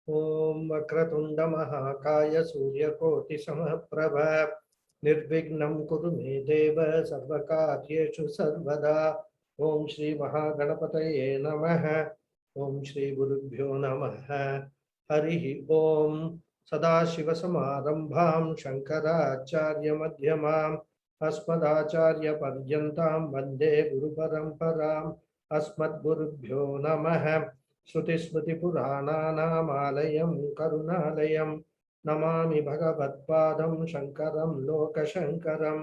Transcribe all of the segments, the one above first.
Om Vakratunda Mahakaya Suryakoti Samaprabha Nirvignam Kurume Deva Sarvakaryeshu Sarvada Om Shri Mahaganapataye Namaha Om Shri Gurubhyo Namaha Harihi Om Sadashiva Samarambham Shankaracharya Madhyamam Asmadacharya Paryantam Vande Guru Paramparam Asmad Gurubhyo Namaha Shruti Smriti Purananamalayam Karunalayam Namami Bhagavatpadam Shankaram Lokashankaram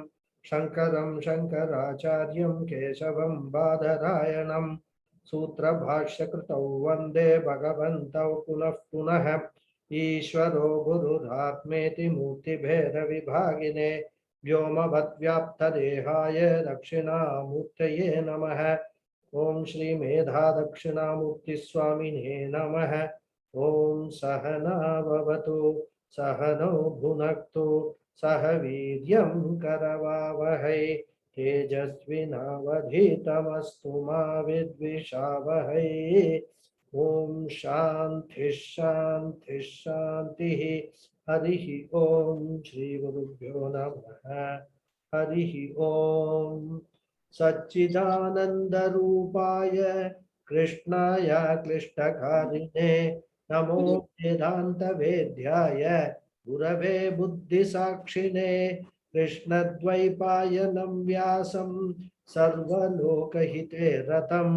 Shankaram Shankaracharyam Keshavam Badarayanam Sutra Bhashya Kritau Vande Bhagavantau Punah Punah Ishvaro Gurudhatmeti Murti Bheda Vibhagine Vyoma Bhatyapta Dehaya Dakshina Murtaye Namaha Om Shri Medha Dakshinamurti Swamine Namaha Om Sahana Bhavatu Sahano Bhunaktu Sahavidyam Karavavahai Tejasvinavadhitamastu ma vidvishavahai Om Shanti Shanti Shanti Harihi Om Shri Gurubhyo Namaha Harihi Om Satchidananda Rupaya Krishnaya Klishtakarine Namo Vedanta Vedyaya Gurave Buddhi Sakshine Krishna Dvaipayanam Vyasam Sarvalokahite Ratam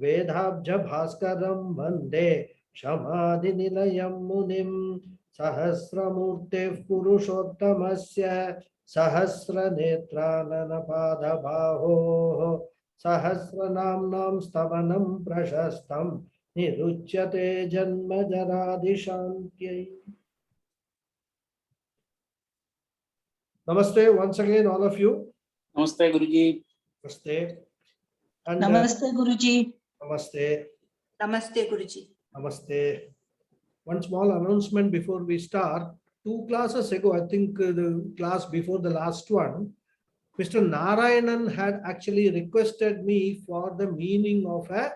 Vedabja Bhaskaram Vande Shamadhi Nilayam Munim Sahasramurte Purushottamasya Sahasra Netranana Pada Baho Sahasranamam Stavanam Prashastam Niruchyate Janma Jaradishantyai. Namaste once again, all of you. Namaste, Guruji. Namaste. And, Namaste, Guruji. Namaste. Namaste, Guruji. Namaste. One small announcement before we start. 2 classes ago, I think the class before the last one, Mr. Narayanan had actually requested me for the meaning of a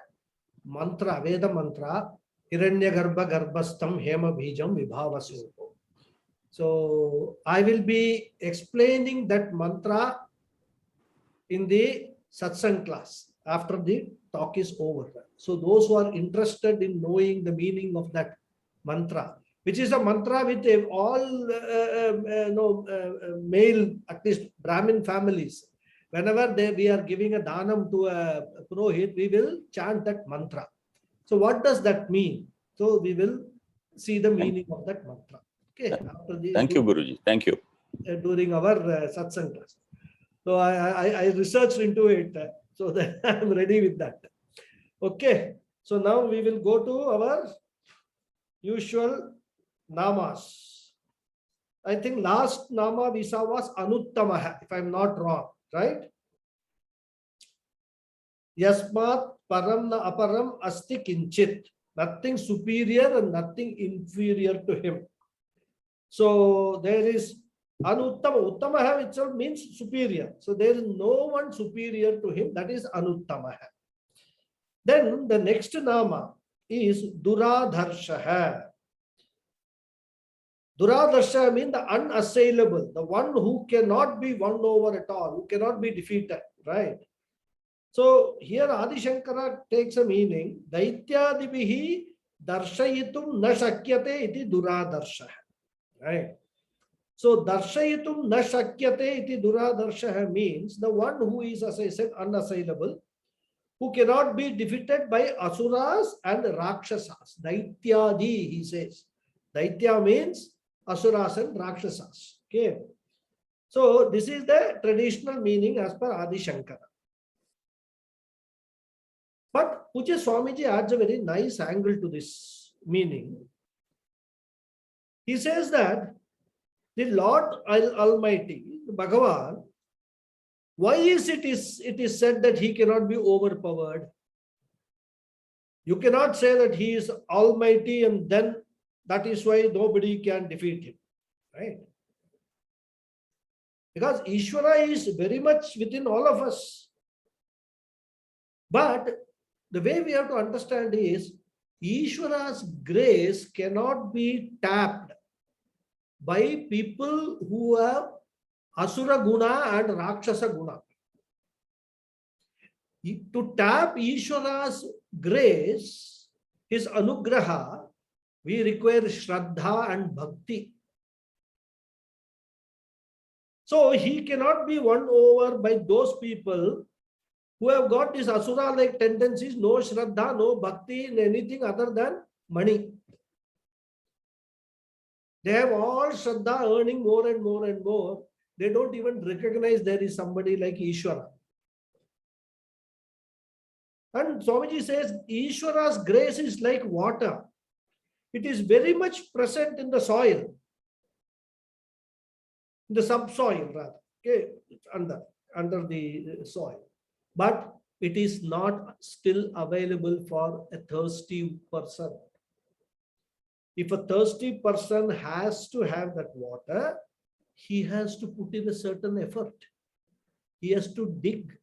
mantra, Veda mantra, Hiranyagarbha Garbhastam Hema Bijam Vibhavasupo. So I will be explaining that mantra in the satsang class after the talk is over. So those who are interested in knowing the meaning of that mantra, which is a mantra with all male, at least Brahmin families. Whenever we are giving a danam to a purohit, we will chant that mantra. So what does that mean? So we will see the meaning of that mantra. Okay. Thank you, Guruji. Thank you. During our satsang class. So I researched into it, so that I am ready with that. Okay. So now we will go to our usual namas. I think last nama we saw was Anuttamaha, if I am not wrong, right? Yasmat param na aparam asti kinchit. Nothing superior and nothing inferior to him. So there is Anuttama. Uttamaha itself means superior. So there is no one superior to him. That is Anuttamaha. Then the next nama is Duradharshaha. Duradarsha means the unassailable, the one who cannot be won over at all, who cannot be defeated, right? So here Adi Shankara takes a meaning, Daityadibihi darshayitum na shakyate iti duradarsha, right? So darshayitum na shakyate iti duradarsha means the one who is, as I said, unassailable, who cannot be defeated by asuras and rakshasas. Daityadi, he says. Daitya means asuras and rakshasas. Okay. So this is the traditional meaning as per Adi Shankara. But Pujya Swamiji adds a very nice angle to this meaning. He says that the Lord Almighty, Bhagavan, why is it is said that he cannot be overpowered? You cannot say that he is almighty and then that is why nobody can defeat him, right? Because Ishvara is very much within all of us. But the way we have to understand is, Ishvara's grace cannot be tapped by people who have Asura Guna and Rakshasa Guna. To tap Ishvara's grace, his anugraha, we require Shraddha and Bhakti. So he cannot be won over by those people who have got these Asura-like tendencies, no Shraddha, no Bhakti in anything other than money. They have all Shraddha, earning more and more and more. They don't even recognize there is somebody like Ishvara. And Swamiji says, Ishvara's grace is like water. It is very much present in the soil, in the subsoil rather. Okay, it's under the soil. But it is not still available for a thirsty person. If a thirsty person has to have that water, he has to put in a certain effort. He has to dig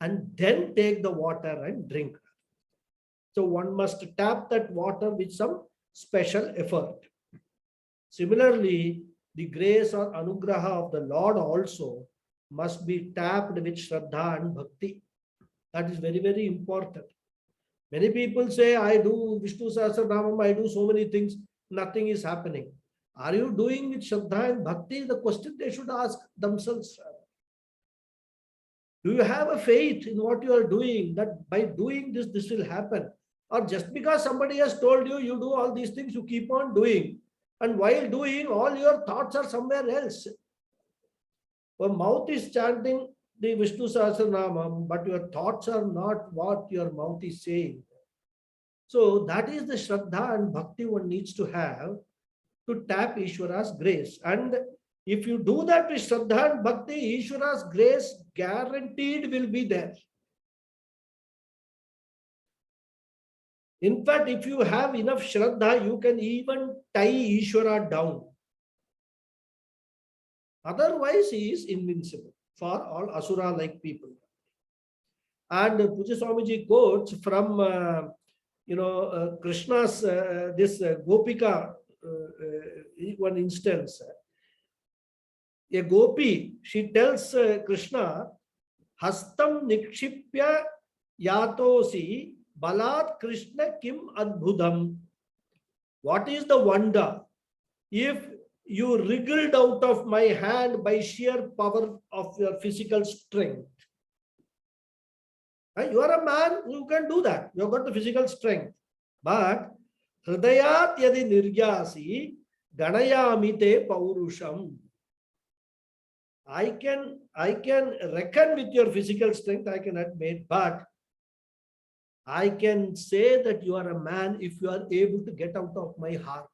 and then take the water and drink. So one must tap that water with some special effort. Similarly, the grace or anugraha of the Lord also must be tapped with Shraddha and Bhakti. That is very, very important. Many people say, I do Vishnu Sahasranamam, I do so many things, nothing is happening. Are you doing with Shraddha and Bhakti? The question they should ask themselves. Do you have a faith in what you are doing, that by doing this, this will happen? Or just because somebody has told you, you do all these things, you keep on doing. And while doing, all your thoughts are somewhere else. Your mouth is chanting the Vishnu Sahasranamam, but your thoughts are not what your mouth is saying. So that is the Shraddha and Bhakti one needs to have to tap Ishvara's grace. And if you do that with Shraddha and Bhakti, Ishvara's grace guaranteed will be there. In fact, if you have enough Shraddha, you can even tie Ishvara down. Otherwise, he is invincible for all Asura-like people. And Puja Swamiji quotes from, Krishna's, this Gopika, one instance. A gopi, she tells Krishna, Hastam nikshipya yatosi balat Krishna kim adbhudam. What is the wonder? If you wriggled out of my hand by sheer power of your physical strength. You are a man who can do that. You have got the physical strength. But hridayat yadi nirgyasi ganayami te paurusham. I can reckon with your physical strength, I can admit, but I can say that you are a man if you are able to get out of my heart.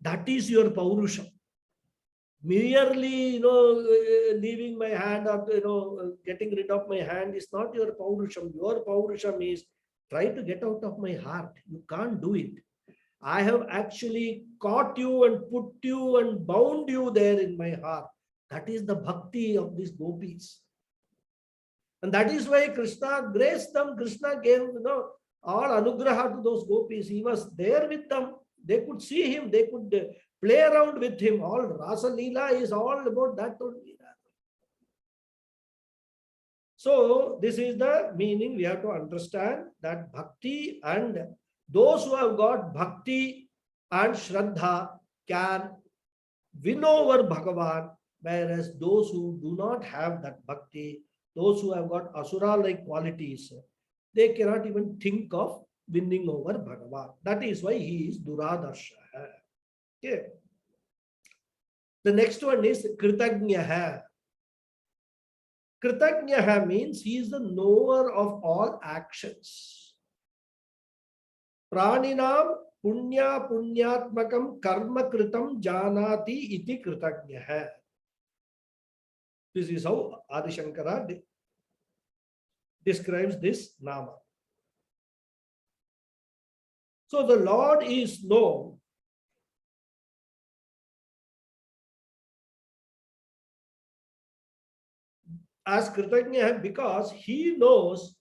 That is your paurusham. Merely, leaving my hand or, getting rid of my hand is not your paurusham. Your paurusham is try to get out of my heart. You can't do it. I have actually caught you and put you and bound you there in my heart. That is the bhakti of these gopis. And that is why Krishna graced them. Krishna gave, all anugraha to those gopis. He was there with them. They could see him. They could play around with him. All Rasa Leela is all about that only. So this is the meaning. We have to understand that bhakti, and those who have got bhakti and shraddha can win over Bhagavan, whereas those who do not have that bhakti, those who have got asura-like qualities, they cannot even think of winning over Bhagavan. That is why he is Duradarsha. Okay. The next one is Kritagnaha. Kritagnaha means he is the knower of all actions. Praninam punya punyatmakam karma kritam janati iti Kritagnaha. This is how Adi Shankara describes this nama. So the Lord is known as Kritagnaha because he knows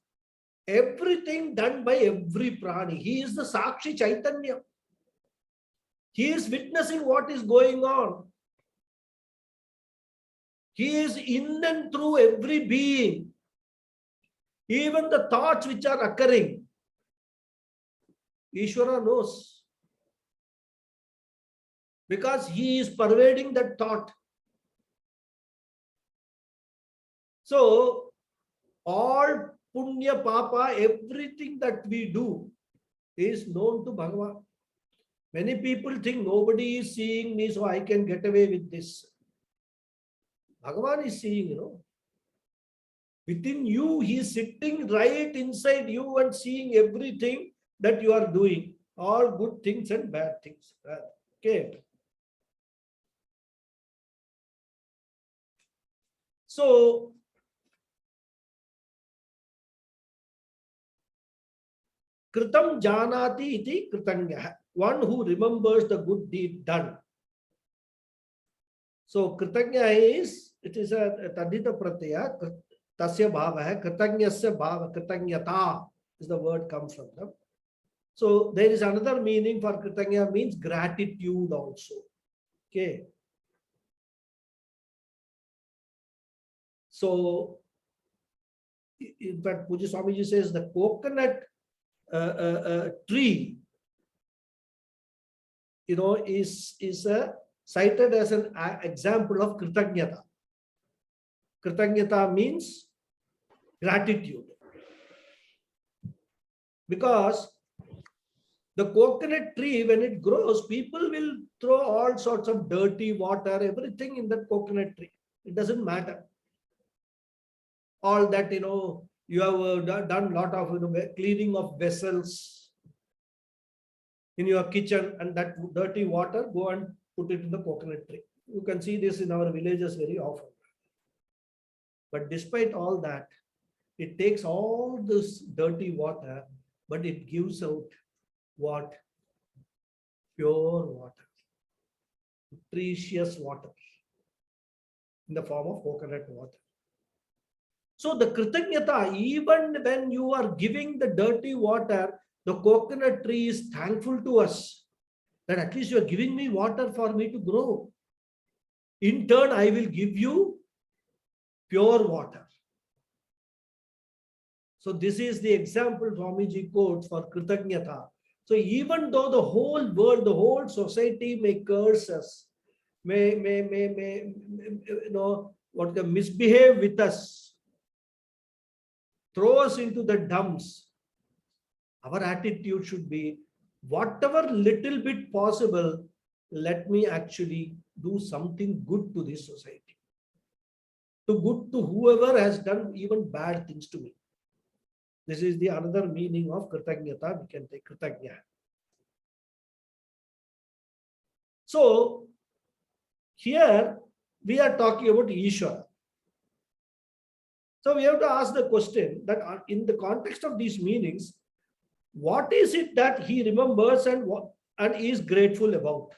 everything done by every prani. He is the Sakshi Chaitanya. He is witnessing what is going on. He is in and through every being. Even the thoughts which are occurring, Ishvara knows. Because he is pervading that thought. So, all punya, papa, everything that we do is known to Bhagavan. Many people think nobody is seeing me, so I can get away with this. Bhagavan is seeing, Within you, he is sitting right inside you and seeing everything that you are doing. All good things and bad things. Okay. So, Kritam janati iti kritanya. One who remembers the good deed done. So, kritanya is, it is a tadita pratyaya, tasya bhava hai, kritanyasya bhava, kritanyata is the word comes from them. So, there is another meaning for kritanya, means gratitude also. Okay. So, in fact, Puja Swamiji says the coconut tree, is cited as an example of kritanyata. Kritanyata means gratitude. Because the coconut tree, when it grows, people will throw all sorts of dirty water, everything in that coconut tree. It doesn't matter. All that, you have done a lot of cleaning of vessels in your kitchen, and that dirty water, go and put it in the coconut tree. You can see this in our villages very often. But despite all that, it takes all this dirty water, but it gives out what? Pure water, precious water in the form of coconut water. So the kritanyata, even when you are giving the dirty water, the coconut tree is thankful to us that at least you are giving me water for me to grow. In turn, I will give you pure water. So this is the example Swamiji quotes for kritanyata. So even though the whole world, the whole society may curse us, may misbehave with us, throw us into the dumps, our attitude should be, whatever little bit possible, let me actually do something good to this society. Good to whoever has done even bad things to me. This is the another meaning of kritanyata. We can take kritanya. So here we are talking about Ishvara. So we have to ask the question that in the context of these meanings, what is it that he remembers and is grateful about?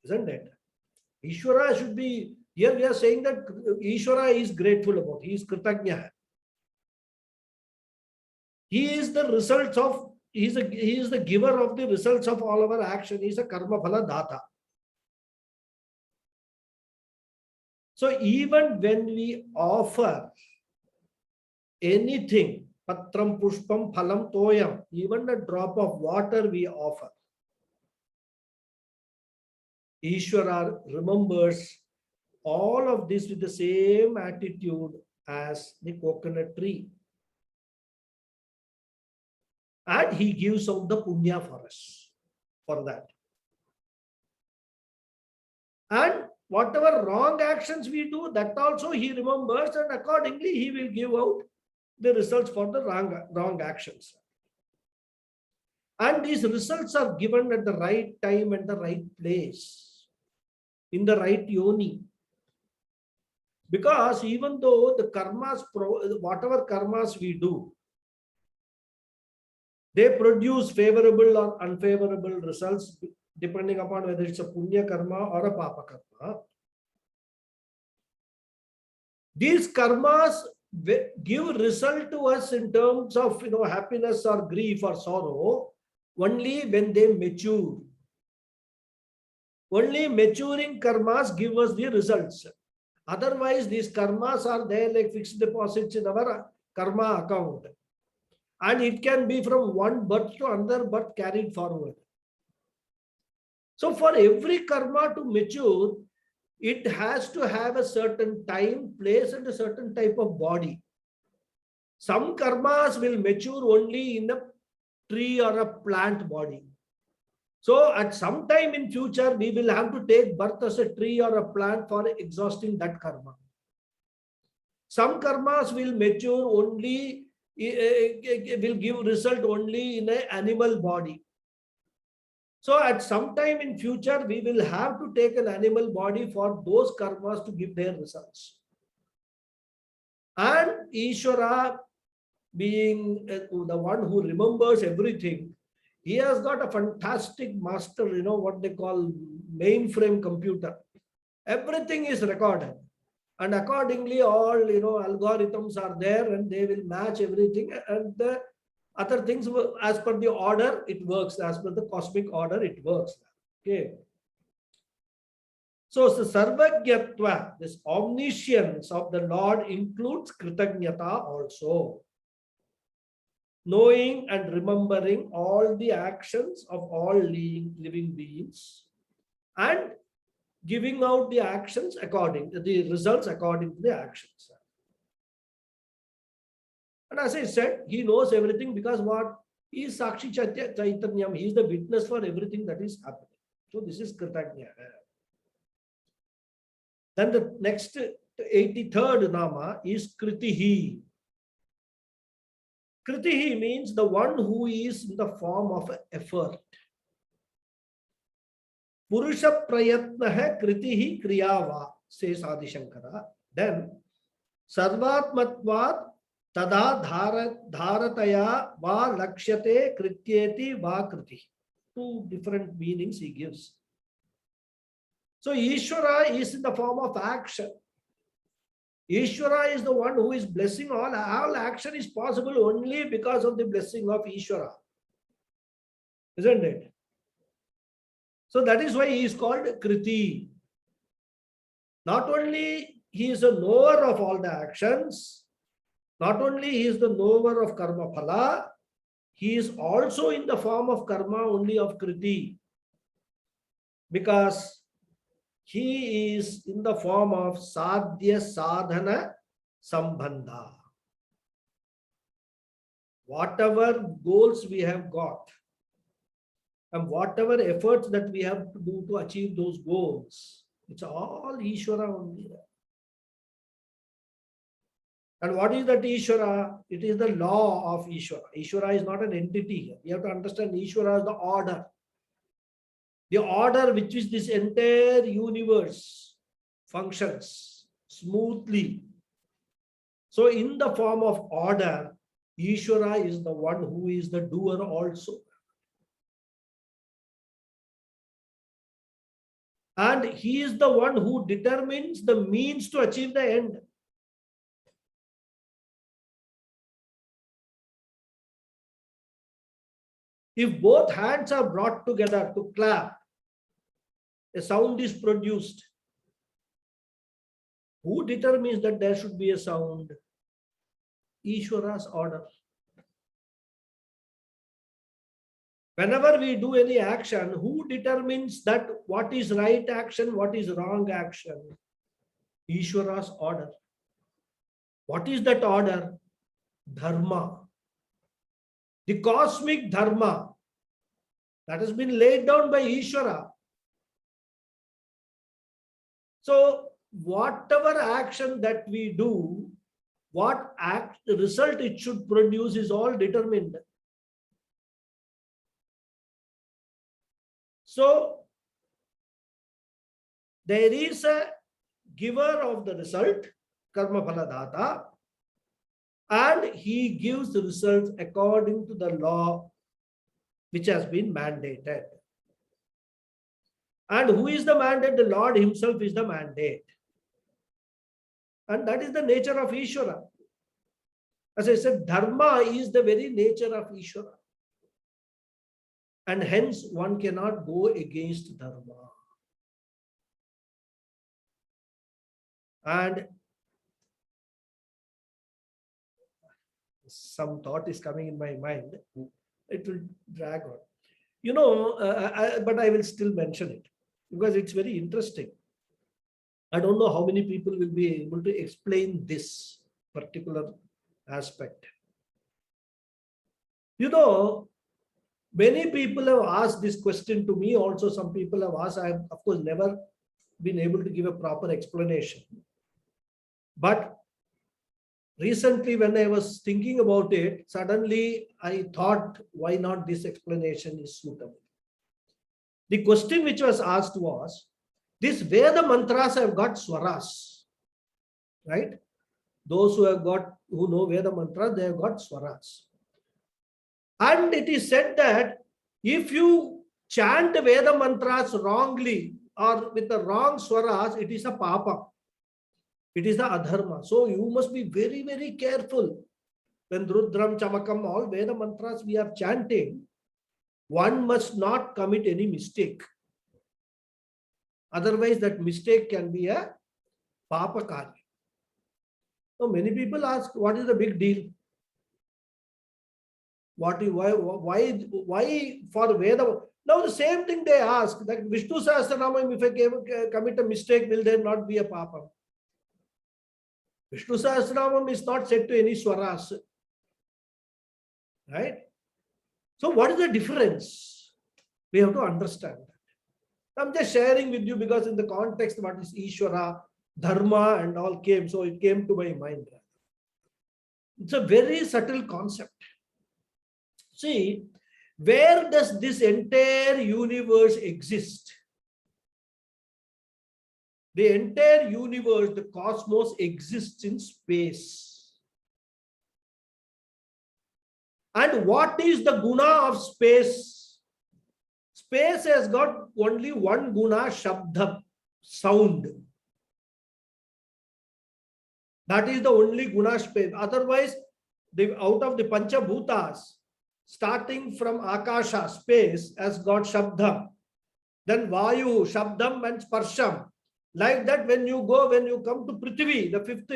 Isn't it? Ishvara should be, here we are saying that Ishvara is grateful about, he is kritanya. He is the results of, he is the giver of the results of all our action. He is a karma phala data. So even when we offer anything, patram pushpam phalam toyam, even a drop of water we offer, Ishvara remembers all of this with the same attitude as the coconut tree. And he gives out the punya for us, for that. And whatever wrong actions we do, that also he remembers, and accordingly he will give out the results for the wrong actions. And these results are given at the right time and the right place, in the right yoni. Because even though the karmas, whatever karmas we do, they produce favorable or unfavorable results depending upon whether it's a punya karma or a papa karma. These karmas give result to us in terms of happiness or grief or sorrow only when they mature. Only maturing karmas give us the results. Otherwise, these karmas are there like fixed deposits in our karma account. And it can be from one birth to another birth carried forward. So for every karma to mature, it has to have a certain time, place, and a certain type of body. Some karmas will mature only in a tree or a plant body. So at some time in future, we will have to take birth as a tree or a plant for exhausting that karma. Some karmas will mature only, will give result only in an animal body. So at some time in future, we will have to take an animal body for those karmas to give their results. And Ishvara, being the one who remembers everything, he has got a fantastic master, what they call mainframe computer. Everything is recorded. And accordingly, all, algorithms are there and they will match everything. And the other things, as per the order, it works. As per the cosmic order, it works. Okay. So, Sarvagyatva, this omniscience of the Lord includes Kritagnyata also. Knowing and remembering all the actions of all living beings and giving out the actions according to the results according to the actions. And as I said, he knows everything because what? He is Sakshi Chaitanyam. He is the witness for everything that is happening. So this is Kritagnya. Then the next 83rd Nama is Kritihi. Kritihi means the one who is in the form of effort. Purusha prayatna kritihi kriyava, says Adi Shankara. Then Sarvatmatvat tada dharataya va lakshyate krityeti va kriti. Two different meanings he gives. So Ishvara is in the form of action. Ishvara is the one who is blessing all. All action is possible only because of the blessing of Ishvara. Isn't it? So that is why he is called Kriti. Not only he is a knower of all the actions, not only he is the knower of karma phala, he is also in the form of karma only of Kriti. Because he is in the form of sadhya sadhana sambandha. Whatever goals we have got and whatever efforts that we have to do to achieve those goals, it's all Ishvara only. And what is that Ishvara? It is the law of Ishvara. Ishvara is not an entity here. You have to understand Ishvara is the order. The order which is this entire universe functions smoothly. So in the form of order, Ishvara is the one who is the doer also. And he is the one who determines the means to achieve the end. If both hands are brought together to clap, a sound is produced. Who determines that there should be a sound? Ishvara's order. Whenever we do any action, who determines that what is right action, what is wrong action? Ishvara's order. What is that order? Dharma. The cosmic dharma that has been laid down by Ishvara. So whatever action that we do, what result it should produce is all determined. So there is a giver of the result, karma phaladata, and he gives the results according to the law which has been mandated. And who is the mandate? The Lord himself is the mandate. And that is the nature of Ishvara. As I said, dharma is the very nature of Ishvara. And hence one cannot go against dharma. And some thought is coming in my mind. It will drag on. But I will still mention it because it's very interesting. I don't know how many people will be able to explain this particular aspect. Many people have asked this question to me also. Some people have asked. I have, of course, never been able to give a proper explanation. But recently, when I was thinking about it, suddenly I thought, why not this explanation is suitable? The question which was asked was, this Veda mantras have got swaras, right? Those who know Veda mantras, they have got swaras. And it is said that if you chant Veda mantras wrongly or with the wrong swaras, it is a papa. It is the adharma. So you must be very, very careful. When Rudram, Chamakam, all Veda mantras we are chanting, one must not commit any mistake. Otherwise, that mistake can be a papa karya. So many people ask, what is the big deal? Why for Veda? Now the same thing they ask, that Vishnu Sahasranamam, if I commit a mistake, will there not be a papa? Vishnu Sahasranamam is not set to any swaras. Right? So what is the difference? We have to understand that. I'm just sharing with you because in the context what is Ishvara, Dharma and all came, so it came to my mind. It's a very subtle concept. See, where does this entire universe exist? The entire universe, the cosmos, exists in space. And what is the guna of space? Space has got only one guna, shabdha, sound. That is the only guna space. Otherwise, out of the Panchabhutas, starting from Akasha, space, has got shabdha. Then Vayu, shabdam and sparsham. Like that, when you come to Prithvi, the fifth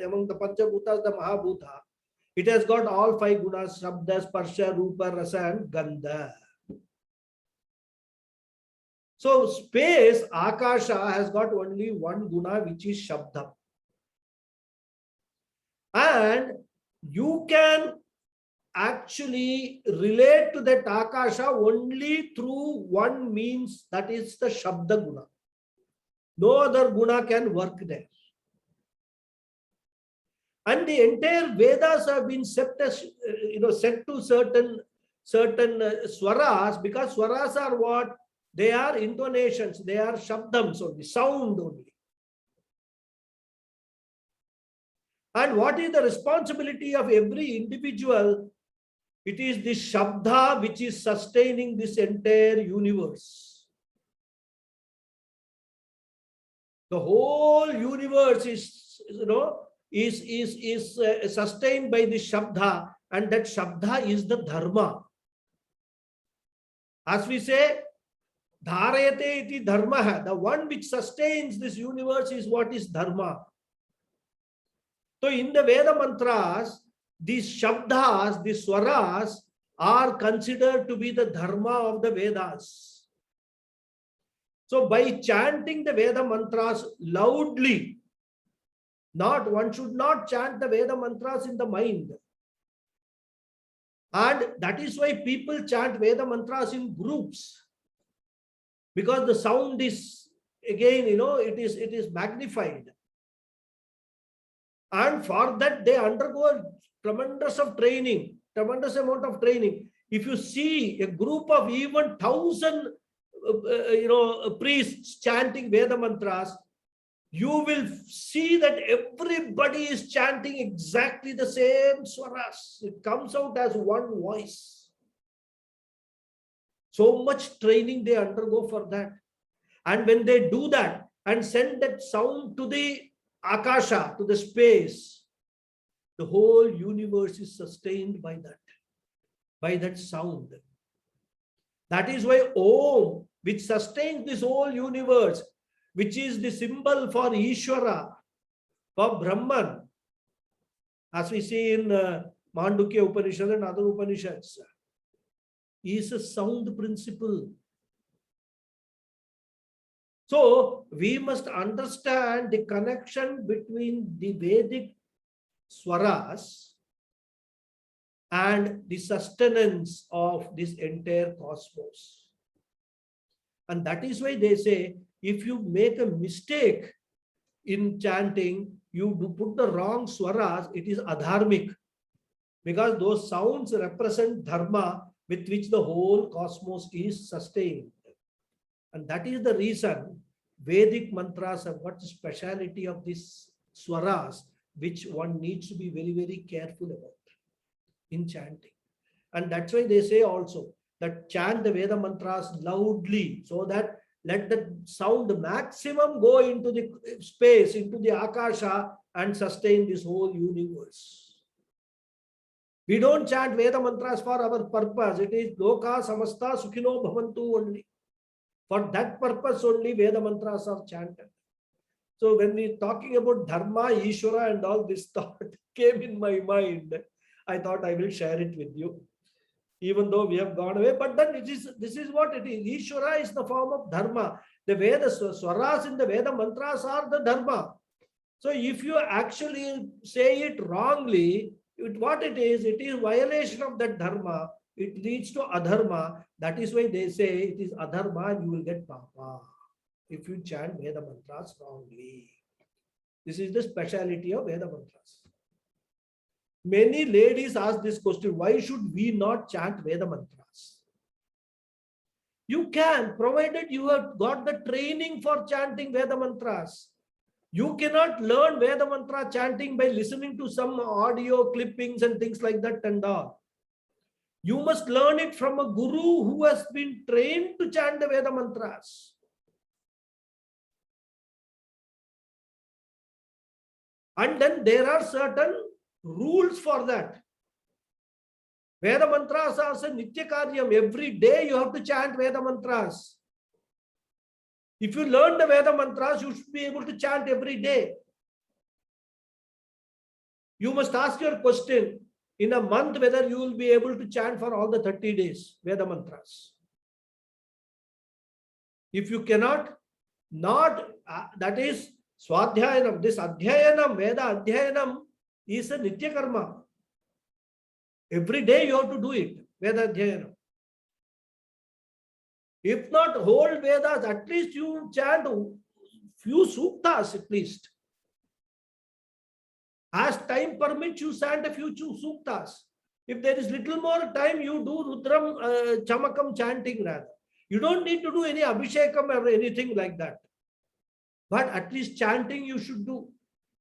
among the Panchabhutas, the Mahabhuta, it has got all five gunas, Shabda, Sparsha, Rupa, Rasa and Gandha. So space, Akasha, has got only one guna, which is Shabda. And you can actually relate to that Akasha only through one means, that is the Shabda guna. No other guna can work there. And the entire Vedas have been set to certain swaras, because swaras are what? They are intonations, they are shabdams only, sound only. And what is the responsibility of every individual? It is the shabda which is sustaining this entire universe. The whole universe is sustained by the shabda, and that shabda is the dharma. As we say, dharayate iti dharma, the one which sustains this universe is what is dharma. So in the Veda mantras, these shabdas, these swaras are considered to be the dharma of the Vedas. So by chanting the Veda mantras loudly, one should not chant the Veda mantras in the mind. And that is why people chant Veda mantras in groups. Because the sound is, again, it is magnified. And for that, they undergo a tremendous amount of training. If you see a group of even 1,000, priests chanting Veda mantras, you will see that everybody is chanting exactly the same swaras. It comes out as one voice. So much training they undergo for that. And when they do that and send that sound to the Akasha, to the space, the whole universe is sustained by that sound. That is why Om, which sustains this whole universe, which is the symbol for Ishvara, for Brahman, as we see in Mandukya Upanishad and other Upanishads, is a sound principle. So we must understand the connection between the Vedic swaras and the sustenance of this entire cosmos. And that is why they say, if you make a mistake in chanting, you do put the wrong swaras, it is adharmic. Because those sounds represent dharma with which the whole cosmos is sustained. And that is the reason Vedic mantras have got the speciality of these swaras, which one needs to be very, very careful about in chanting. And that's why they say also that chant the Veda mantras loudly, so that let the sound maximum go into the space, into the Akasha, and sustain this whole universe. We don't chant Veda mantras for our purpose. It is Loka Samasta Sukhino Bhavantu only. For that purpose only Veda mantras are chanted. So when we talking about Dharma, Ishvara and all, this thought came in my mind. I thought I will share it with you. Even though we have gone away, but then this is what it is. Ishvara is the form of Dharma. The Veda swaras in the Veda mantras are the Dharma. So if you actually say it wrongly, what it is violation of that Dharma. It leads to adharma. That is why they say it is adharma and you will get papa if you chant Veda mantras wrongly. This is the speciality of Veda mantras. Many ladies ask this question, why should we not chant Veda mantras? You can, provided you have got the training for chanting Veda mantras. You cannot learn Veda mantra chanting by listening to some audio clippings and things like that and all. You must learn it from a guru who has been trained to chant the Veda mantras. And then there are certain rules for that. Veda mantras are a nitya karyam. Every day you have to chant Veda mantras. If you learn the Veda mantras, you should be able to chant every day. You must ask your question in a month whether you will be able to chant for all the 30 days Veda mantras. If you cannot, that is Swadhyayanam. This Adhyayanam, Veda Adhyayanam is a Nitya Karma. Every day you have to do it, Veda Adhyayanam. If not whole Vedas, at least you chant few suktas at least. As time permits, you chant a few suktas. If there is little more time, you do Rudram Chamakam chanting rather. You don't need to do any Abhishekam or anything like that. But at least chanting you should do.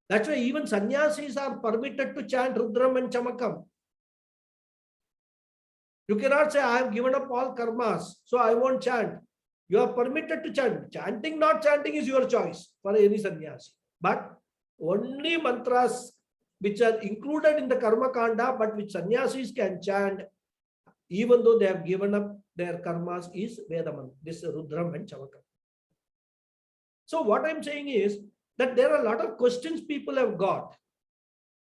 That's why even sannyasis are permitted to chant Rudram and Chamakam. You cannot say, I have given up all karmas, so I won't chant. You are permitted to chant. Chanting, not chanting is your choice for any sannyasi. But only mantras which are included in the karma kanda, but which sannyasis can chant, even though they have given up their karmas, is Vedaman, this Rudram and Chamakam. So what I'm saying is that there are a lot of questions people have got.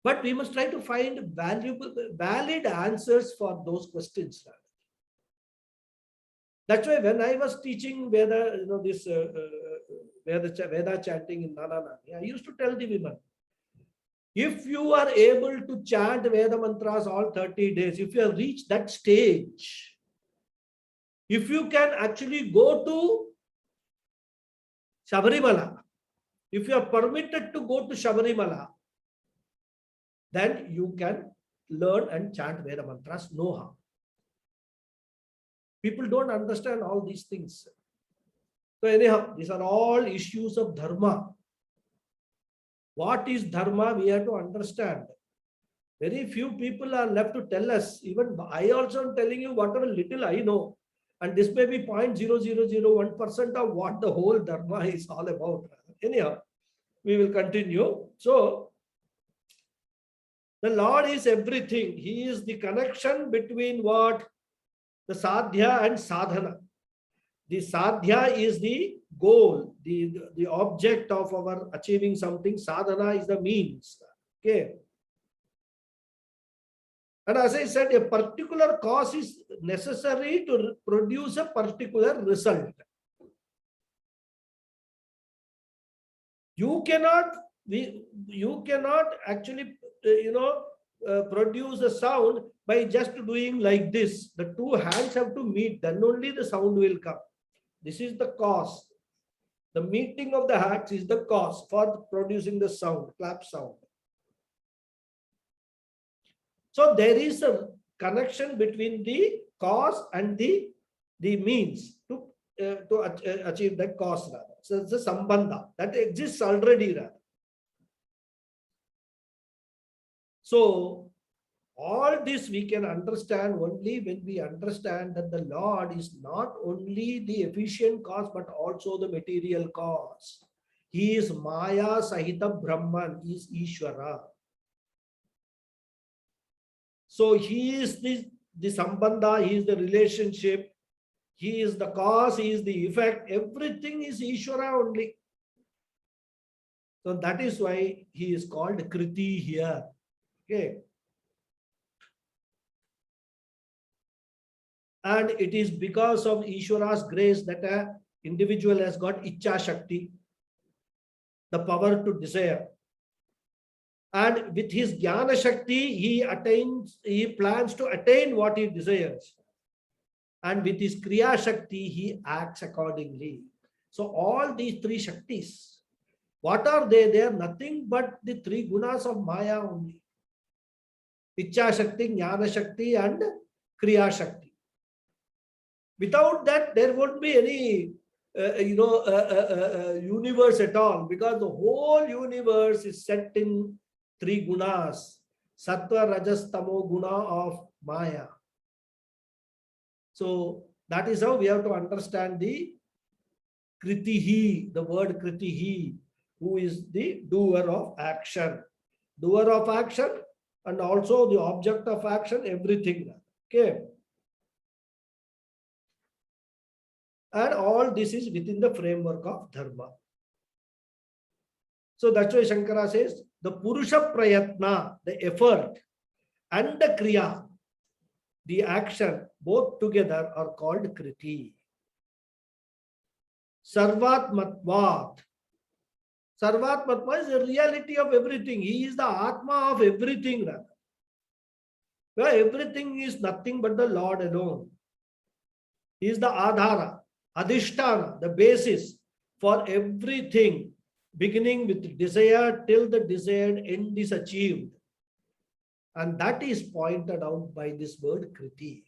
But we must try to find valid answers for those questions. That's why when I was teaching Veda, this Veda chanting in Nananani, I used to tell the women, if you are able to chant Veda mantras all 30 days, if you have reached that stage, if you can actually go to Sabarimala, if you are permitted to go to Sabarimala, then you can learn and chant Veda mantras, no harm. People don't understand all these things. So anyhow, these are all issues of dharma. What is dharma? We have to understand. Very few people are left to tell us. Even I also am telling you whatever little I know. And this may be 0.0001% of what the whole dharma is all about. Anyhow, we will continue. So, the Lord is everything. He is the connection between what? The sadhya and sadhana. The sadhya is the goal, the object of our achieving something. Sadhana is the means. Okay. And as I said, a particular cause is necessary to produce a particular result. You cannot actually, produce a sound by just doing like this. The two hands have to meet, then only the sound will come. This is the cause. The meeting of the hands is the cause for producing the sound, clap sound. So there is a connection between the cause and the means to achieve that cause. Rather. So it's a sambandha that exists already. Rather. So all this we can understand only when we understand that the Lord is not only the efficient cause but also the material cause. He is Maya Sahita Brahman, he is Ishvara. So he is the sambandha, he is the relationship, he is the cause, he is the effect, everything is Ishvara only. So that is why he is called Kriti here. Okay. And it is because of Ishvara's grace that an individual has got Ichcha Shakti, the power to desire. And with his Jnana Shakti, he plans to attain what he desires. And with his Kriya Shakti, he acts accordingly. So all these three Shaktis, what are they? They are nothing but the three gunas of Maya only. Ichcha Shakti, Jnana Shakti and Kriya Shakti. Without that, there won't be any universe at all, because the whole universe is set in three gunas, sattva, rajas, tamo guna of Maya. So that is how we have to understand the kritihi, the word kritihi, who is the doer of action. Doer of action and also the object of action, everything. Okay. And all this is within the framework of dharma. So that's why Shankara says the Purusha Prayatna, the effort, and the Kriya, the action, both together are called Kriti. Sarvatmatvat. Sarvatmatva is the reality of everything. He is the Atma of everything. Where everything is nothing but the Lord alone. He is the Adhara, Adhisthana, the basis for everything, beginning with desire till the desired end is achieved. And that is pointed out by this word Kriti.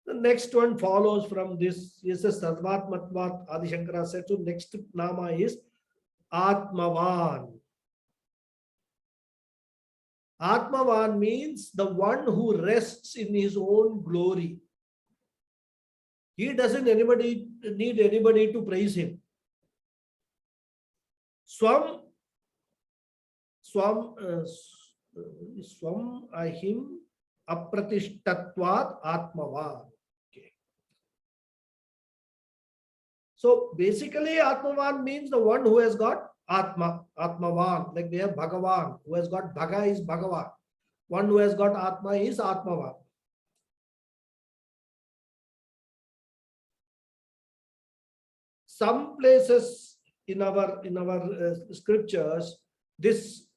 The next one follows from this is a Sarvatmatvat. Adi Shankara said, so next nama is Atmavan. Atmavan means the one who rests in his own glory. He doesn't need anybody to praise him. Swam ahim apratishtatvat atmavan. Okay. So basically Atmavan means the one who has got Atma, Atmavan. Like we have Bhagavan, who has got Bhaga is Bhagavan. One who has got Atma is Atmavan. Some places in our scriptures, this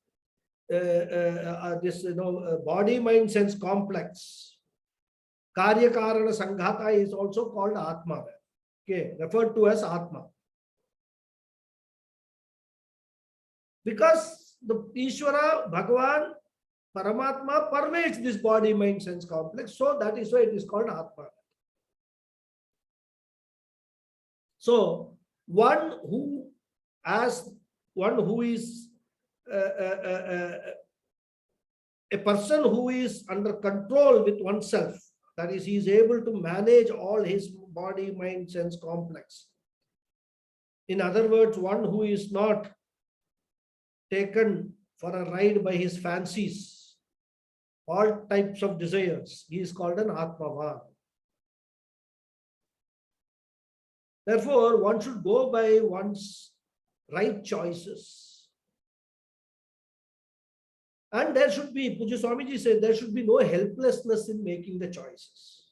body mind sense complex, Karya Karana Sanghata, is also called Atma. Okay, referred to as Atma. Because the Ishvara, Bhagavan, Paramatma pervades this body mind sense complex, so that is why it is called Atma. So one who is a person who is under control with oneself, that is, he is able to manage all his body, mind, sense complex. In other words, one who is not taken for a ride by his fancies, all types of desires, he is called an Atmavan. Therefore, one should go by one's right choices. And there should be, Pujya Swamiji said, there should be no helplessness in making the choices.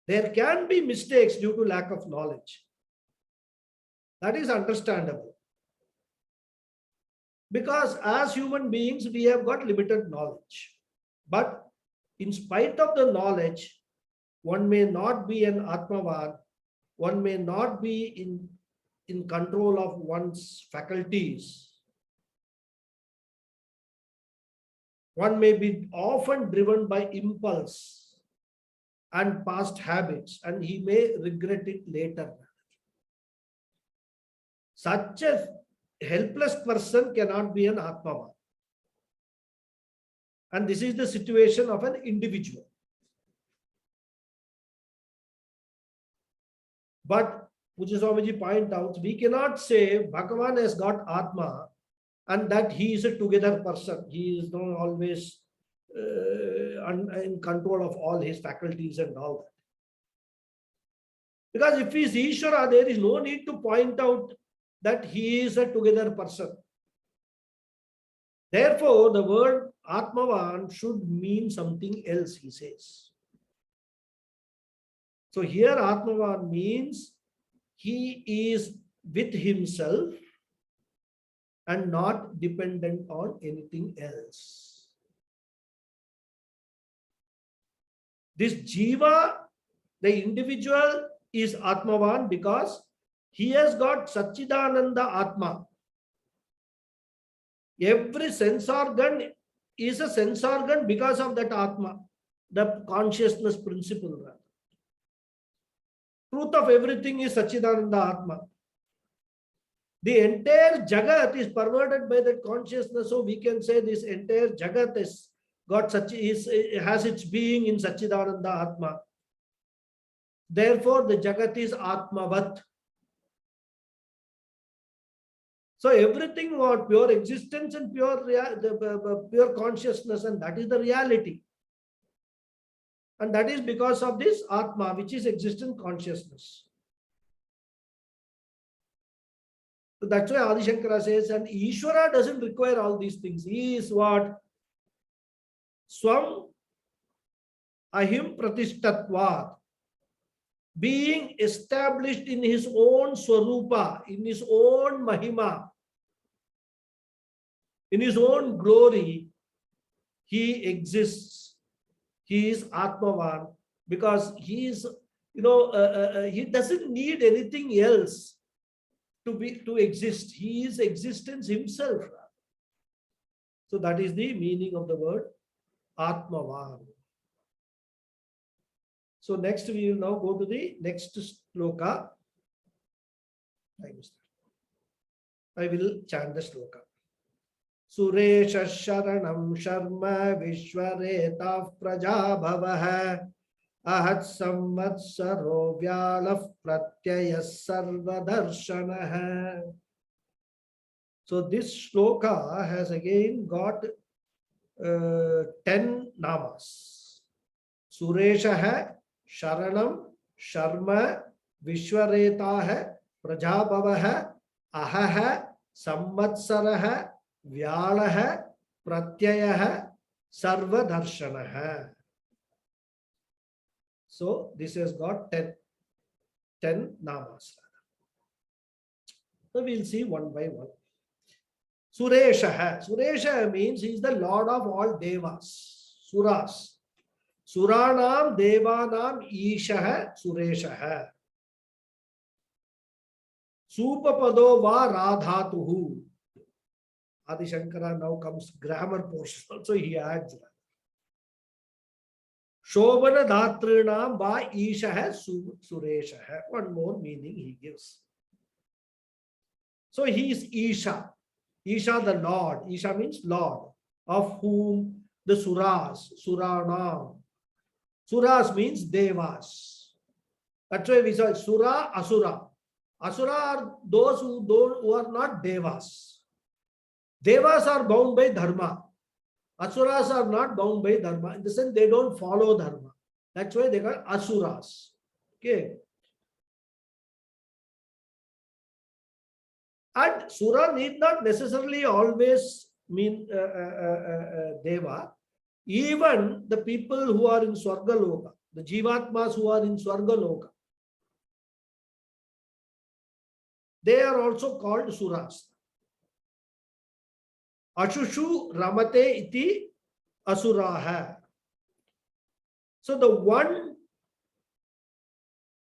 There can be mistakes due to lack of knowledge. That is understandable. Because as human beings, we have got limited knowledge. But in spite of the knowledge, one may not be an Atmavan, one may not be in control of one's faculties. One may be often driven by impulse and past habits, and he may regret it later. Such a helpless person cannot be an Atmavan. And this is the situation of an individual. But Pujya Swamiji point out, we cannot say Bhagavan has got Atma and that he is a together person. He is not always in control of all his faculties and all that. Because if he is Ishvara, there is no need to point out that he is a together person. Therefore, the word Atmavan should mean something else, he says. So here Atmavan means he is with himself and not dependent on anything else. This Jiva, the individual, is Atmavan because he has got Satchidananda Atma. Every sense organ is a sense organ because of that Atma, the consciousness principle. Truth of everything is Satchidananda Atma. The entire Jagat is perverted by that consciousness, so we can say this entire Jagat is got has its being in Satchidananda Atma. Therefore, the Jagat is Atmavat. So everything what pure existence and pure consciousness, and that is the reality. And that is because of this Atma, which is existent consciousness. So that's why Adi Shankara says, and Ishvara doesn't require all these things. He is what? Swam ahim pratishtatvat. Being established in his own Swarupa, in his own Mahima, in his own glory, he exists. He is Atmavan because he is, he doesn't need anything else to exist. He is existence himself. So that is the meaning of the word Atmavan. So next we will now go to the next sloka. I will chant the sloka. Suresha Sharanam Sharma Vishwaretav Prajabhavah Ahat Samvatsaro Vyalaf Pratyaya Sarvadarshanaha. So this sloka has again got 10 namas. Suresha hai, Sharanam, Sharma, Vishwareta hai, Prajabhava hai, Aha hai, Samvatsara hai, Vyala hai, Pratyaya hai, Sarvadarshana hai. So this has got 10 namas. So we'll see one by one. Suresha. Suresha means he is the Lord of all Devas, Suras. Suranam Devanam Isha Suresha. Supapado va Radhatuhu. Adi Shankara now comes grammar portion. Also he adds that. Shobhana Dhatrinam va Isha Suresha. One more meaning he gives. So he is Isha. Isha the Lord. Isha means Lord. Of whom the Suras. Suranam. Suras means Devas. That's why we say Sura, Asura. Asura are those who are not Devas. Devas are bound by Dharma. Asuras are not bound by Dharma. In the sense, they don't follow Dharma. That's why they are Asuras. Okay. And Sura need not necessarily always mean Deva. Even the people who are in Swargaloka, the Jivatmas who are in Swargaloka, they are also called Suras. Ashushu Ramate iti Asuraha. So the one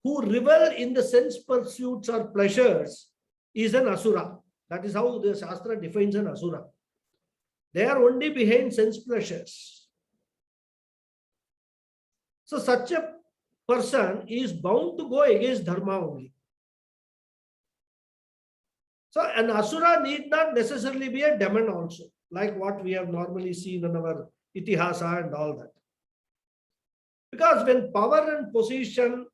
who revel in the sense pursuits or pleasures is an Asura. That is how the Shastra defines an Asura. They are only behind sense pleasures. So such a person is bound to go against Dharma only. So an Asura need not necessarily be a demon also, like what we have normally seen in our Itihasa and all that. Because when power and position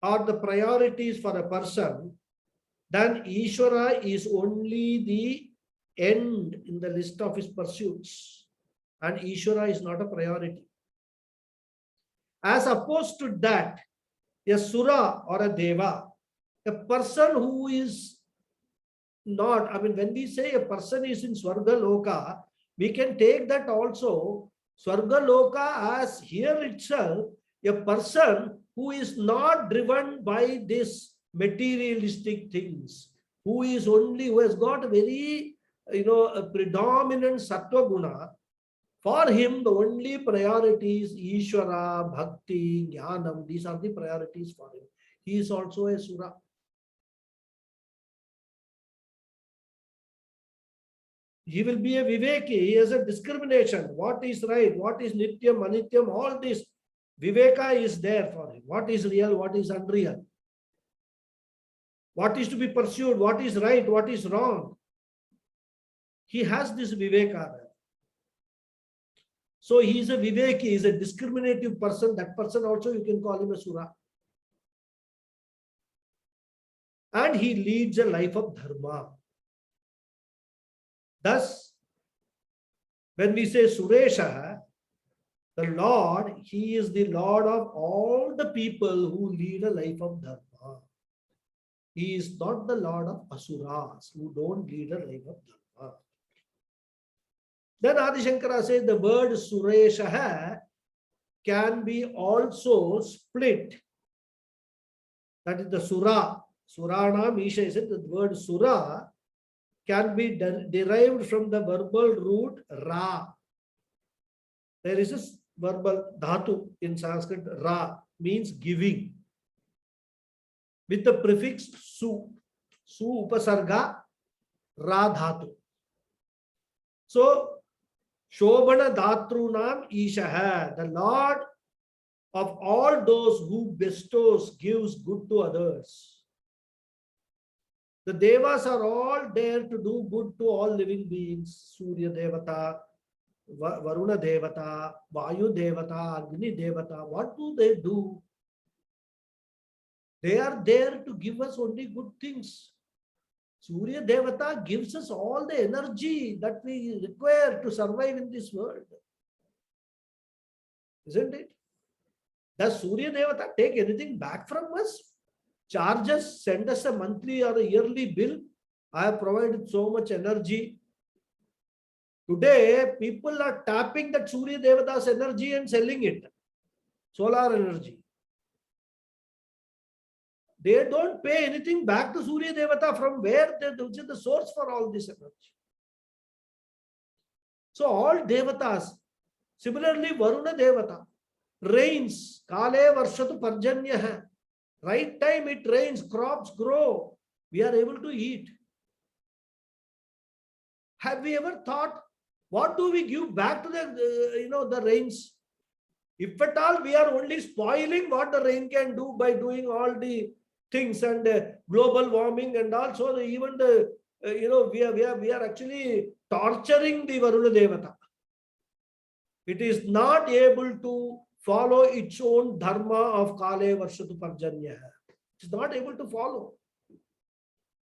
are the priorities for a person, then Ishvara is only the end in the list of his pursuits. And Ishvara is not a priority. As opposed to that, a Sura or a Deva, a person who is not, I mean, when we say a person is in Swarga Loka, we can take that also, Swarga Loka as here itself, a person who is not driven by this materialistic things, who has got a very, a predominant Sattva Guna. For him, the only priority is Ishvara, Bhakti, Jnanam. These are the priorities for him. He is also a Sura. He will be a Viveki. He has a discrimination. What is right? What is Nityam, Anityam? All this Viveka is there for him. What is real? What is unreal? What is to be pursued? What is right? What is wrong? He has this Viveka. So he is a Viveki. He is a discriminative person. That person also you can call him a Sura. And he leads a life of Dharma. Thus, when we say Suresha, the Lord, he is the Lord of all the people who lead a life of Dharma. He is not the Lord of Asuras who don't lead a life of Dharma. Then Adi Shankara says the word Suresha can be also split. That is the Sura. Surana, Misha said the word Sura can be derived from the verbal root Ra. There is a verbal dhatu in Sanskrit, Ra, means giving. With the prefix Su. Su upasarga, Ra dhatu. So, Shobhana Dhatrunam Ishaha, the Lord of all those who bestows, gives good to others. The Devas are all there to do good to all living beings. Surya Devata, Varuna Devata, Vayu Devata, Agni Devata. What do they do? They are there to give us only good things. Surya Devata gives us all the energy that we require to survive in this world. Isn't it? Does Surya Devata take anything back from us? Charge us, send us a monthly or a yearly bill. I have provided so much energy. Today, people are tapping that Surya Devata's energy and selling it. Solar energy. They don't pay anything back to Surya Devata from where which is the source for all this energy. So all Devatas, similarly Varuna Devata, rains, Kale Varshatu Parjanyaha. Right time it rains, crops grow, we are able to eat. Have we ever thought, what do we give back to the rains? If at all we are only spoiling what the rain can do by doing all the things and global warming and also even the, we are actually torturing the Varuna Devata. It is not able to follow its own dharma of Kale Varshatu Parjanya. It is not able to follow.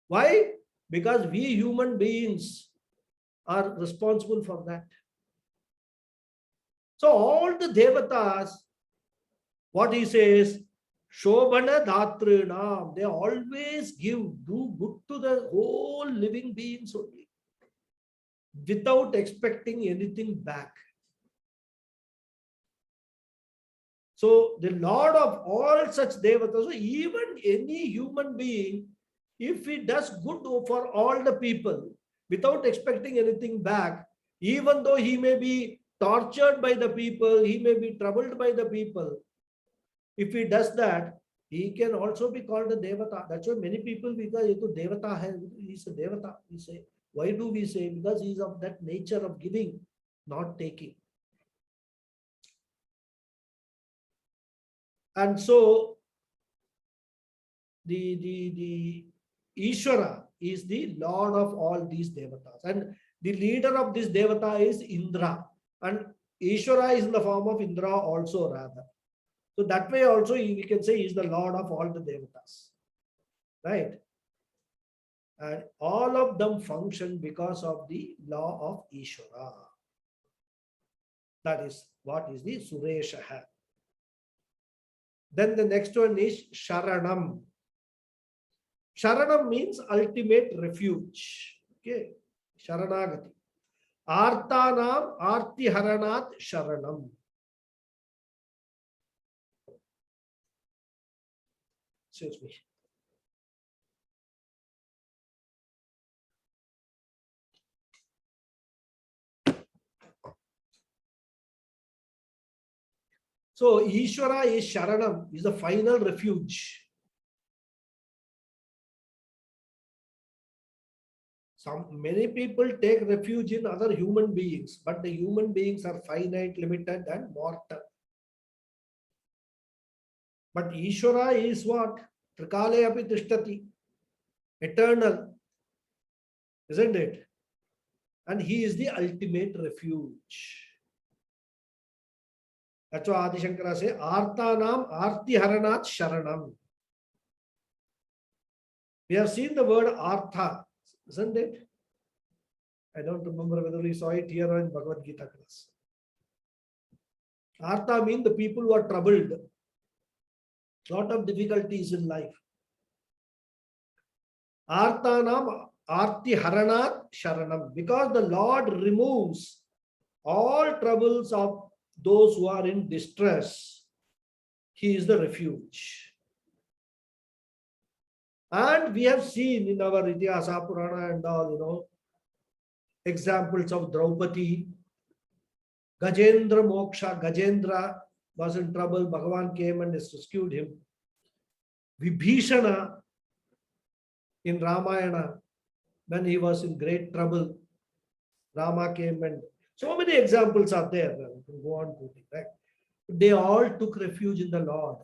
Why? Because we human beings are responsible for that. So all the devatas, what he says, Shobhana Dhatrinam, they always do good to the whole living beings only, without expecting anything back. So the Lord of all such devatas, so even any human being, if he does good for all the people without expecting anything back, even though he may be tortured by the people, he may be troubled by the people, if he does that, he can also be called a devata. That's why many people, because devata hai, he's a devata, we say. Why do we say? Because he's of that nature of giving, not taking. And so the Ishvara is the lord of all these devatas, and the leader of this devata is Indra, and Ishvara is in the form of Indra also, rather. So that way also we can say he is the lord of all the devatas, right? And all of them function because of the law of Ishvara. That is what is the Sureshaha. Then the next one is Sharanam. Sharanam means ultimate refuge. Okay. Sharanagati. Artanam Artiharanat Sharanam. Excuse me. So Ishvara is Sharanam, is the final refuge. Many people take refuge in other human beings, but the human beings are finite, limited, and mortal. But Ishvara is what? Trikale api tishtati, eternal, isn't it? And he is the ultimate refuge. That's why Adi Shankara says, Artanam Arti Haranat Sharanam. We have seen the word Artha, isn't it? I don't remember whether we saw it here or in Bhagavad Gita class. Artha means the people who are troubled, lot of difficulties in life. Artanam Arti Haranat Sharanam, because the Lord removes all troubles of those who are in distress. He is the refuge. And we have seen in our Itihasa Purana and all, examples of Draupadi, Gajendra Moksha. Gajendra was in trouble. Bhagavan came and rescued him. Vibhishana in Ramayana, when he was in great trouble, Rama came, and so many examples are there. We can go on quoting, right? They all took refuge in the Lord.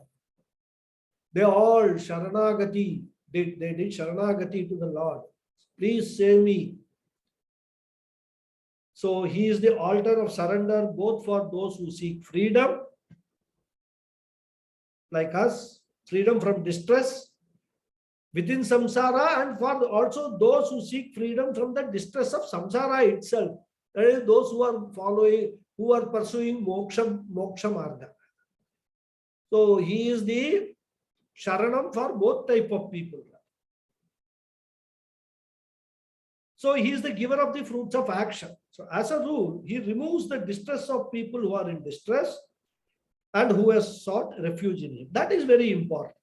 They all Sharanagati, they did Sharanagati to the Lord. Please save me. So he is the altar of surrender, both for those who seek freedom, like us, freedom from distress within samsara, and for also those who seek freedom from the distress of samsara itself. That is, those who are who are pursuing moksha marga. So he is the Sharanam for both type of people. So he is the giver of the fruits of action. So as a rule, he removes the distress of people who are in distress and who has sought refuge in him. That is very important.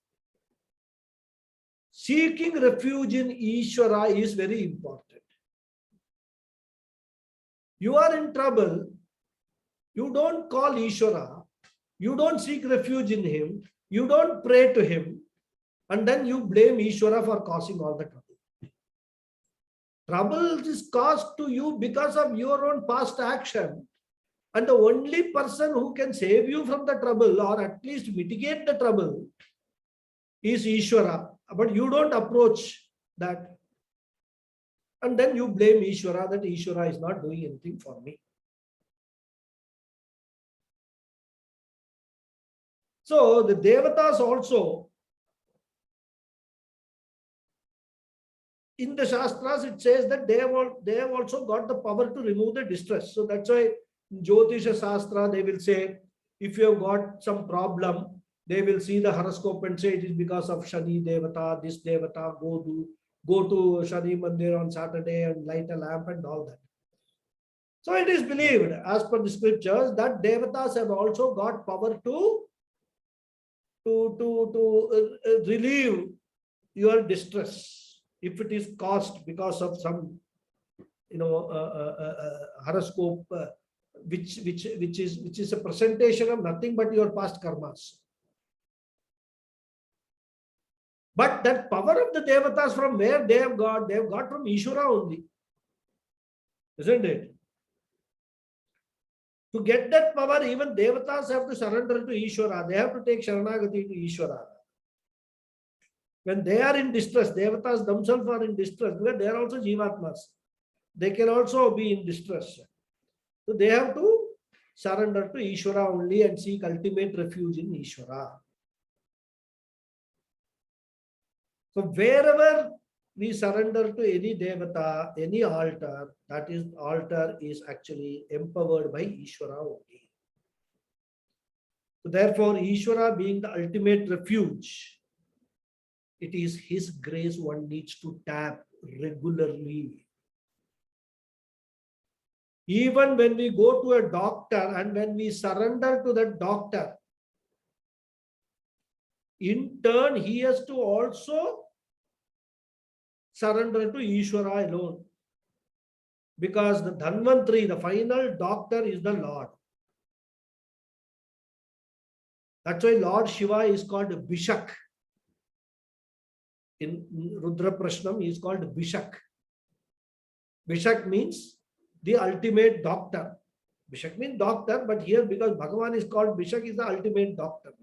Seeking refuge in Ishvara is very important. You are in trouble, you don't call Ishvara, you don't seek refuge in him, you don't pray to him, and then you blame Ishvara for causing all the trouble. Trouble is caused to you because of your own past action, and the only person who can save you from the trouble or at least mitigate the trouble is Ishvara. But you don't approach that, and then you blame Ishvara that Ishvara is not doing anything for me. So the Devatas also, in the Shastras, it says that they have also got the power to remove the distress. So that's why in Jyotisha Shastra, they will say, if you have got some problem, they will see the horoscope and say it is because of Shani Devata, this Devata, go to Shani Mandir on Saturday and light a lamp and all that. So it is believed, as per the scriptures, that Devatas have also got power to relieve your distress if it is caused because of some horoscope which is a presentation of nothing but your past karmas. But that power of the Devatas, from where they have got from Ishvara only, isn't it? To get that power, even Devatas have to surrender to Ishvara. They have to take Sharanagati to Ishvara. When they are in distress, Devatas themselves are in distress, because they are also Jivatmas. They can also be in distress. So they have to surrender to Ishvara only and seek ultimate refuge in Ishvara. So wherever we surrender to any Devata, any altar, that is, altar is actually empowered by Ishvara only. So therefore, Ishvara being the ultimate refuge, it is his grace one needs to tap regularly. Even when we go to a doctor and when we surrender to that doctor, in turn, he has to also surrender to Ishvara alone. Because the Dhanvantri, the final doctor, is the Lord. That's why Lord Shiva is called Bishak. In Rudra Prashnam, he is called Bishak. Bishak means the ultimate doctor. Bishak means doctor, but here because Bhagavan is called Bishak, is the ultimate doctor.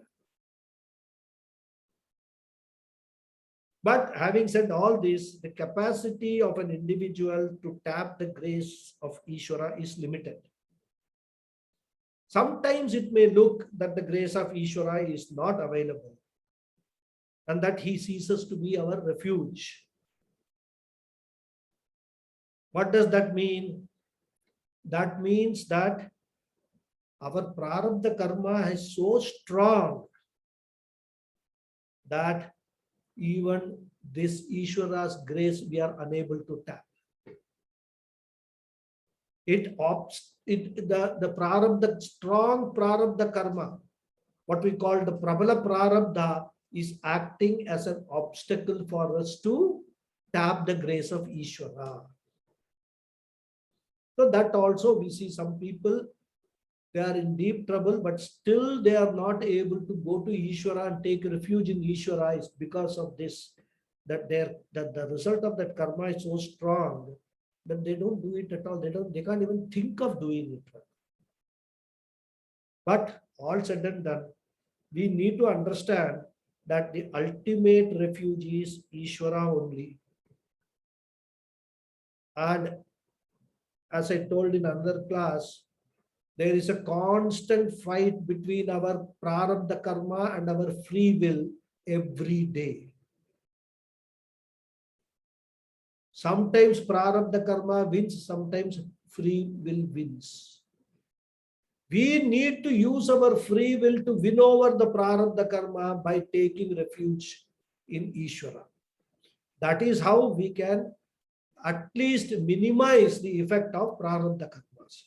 But having said all this, the capacity of an individual to tap the grace of Ishvara is limited. Sometimes it may look that the grace of Ishvara is not available and that he ceases to be our refuge. What does that mean? That means that our prarabdha karma is so strong that even this Ishvara's grace we are unable to tap. The prarabdha, strong prarabdha karma, what we call the prabala prarabdha, is acting as an obstacle for us to tap the grace of Ishvara. So that also we see some people, they are in deep trouble, but still they are not able to go to Ishvara and take refuge in Ishvara is because of this, that the result of that karma is so strong that they don't do it at all. They can't even think of doing it. But all said and done, we need to understand that the ultimate refuge is Ishvara only. And as I told in another class, there is a constant fight between our prarabdha karma and our free will every day. Sometimes prarabdha karma wins, sometimes free will wins. We need to use our free will to win over the prarabdha karma by taking refuge in Ishvara. That is how we can at least minimize the effect of prarabdha karmas.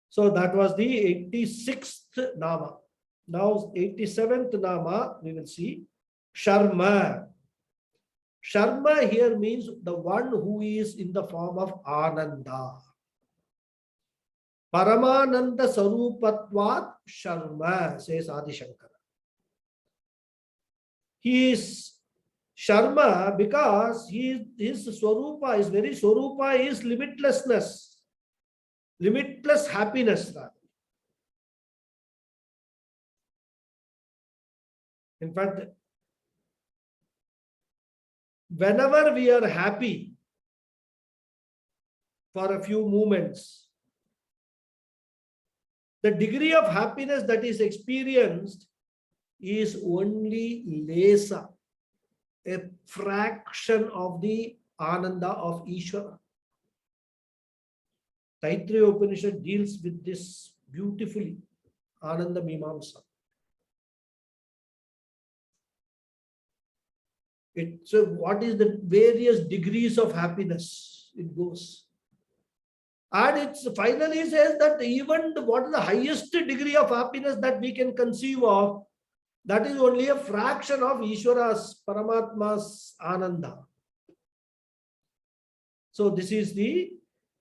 So that was the 86th Nama. Now 87th Nama, we will see Sharma. Sharma here means the one who is in the form of Ananda. Paramananda Sarupatvat Sharma, says Adi Shankara. He is Sharma because his Swarupa, his very Swarupa is limitlessness, limitless happiness. In fact, whenever we are happy for a few moments, The degree of happiness that is experienced is only lesa, a fraction of the Ananda of Ishvara. Taittiriya Upanishad deals with this beautifully, Ananda Mimamsa. So what is the various degrees of happiness? It goes. And it finally says that even what is the highest degree of happiness that we can conceive of, that is only a fraction of Ishvara's, Paramatma's Ananda. So this is the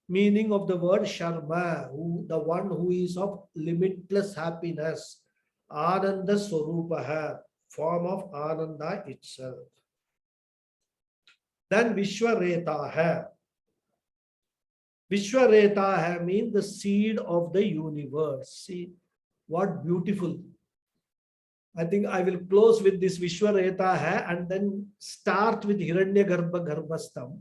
meaning of the word Sharma, the one who is of limitless happiness. Ananda Swarupaha, form of Ananda itself. Then Vishwaretaha. Vishwaretaha means the seed of the universe. See, what beautiful. I think I will close with this Vishwaretaha and then start with Hiranyagarbha Garbhastham.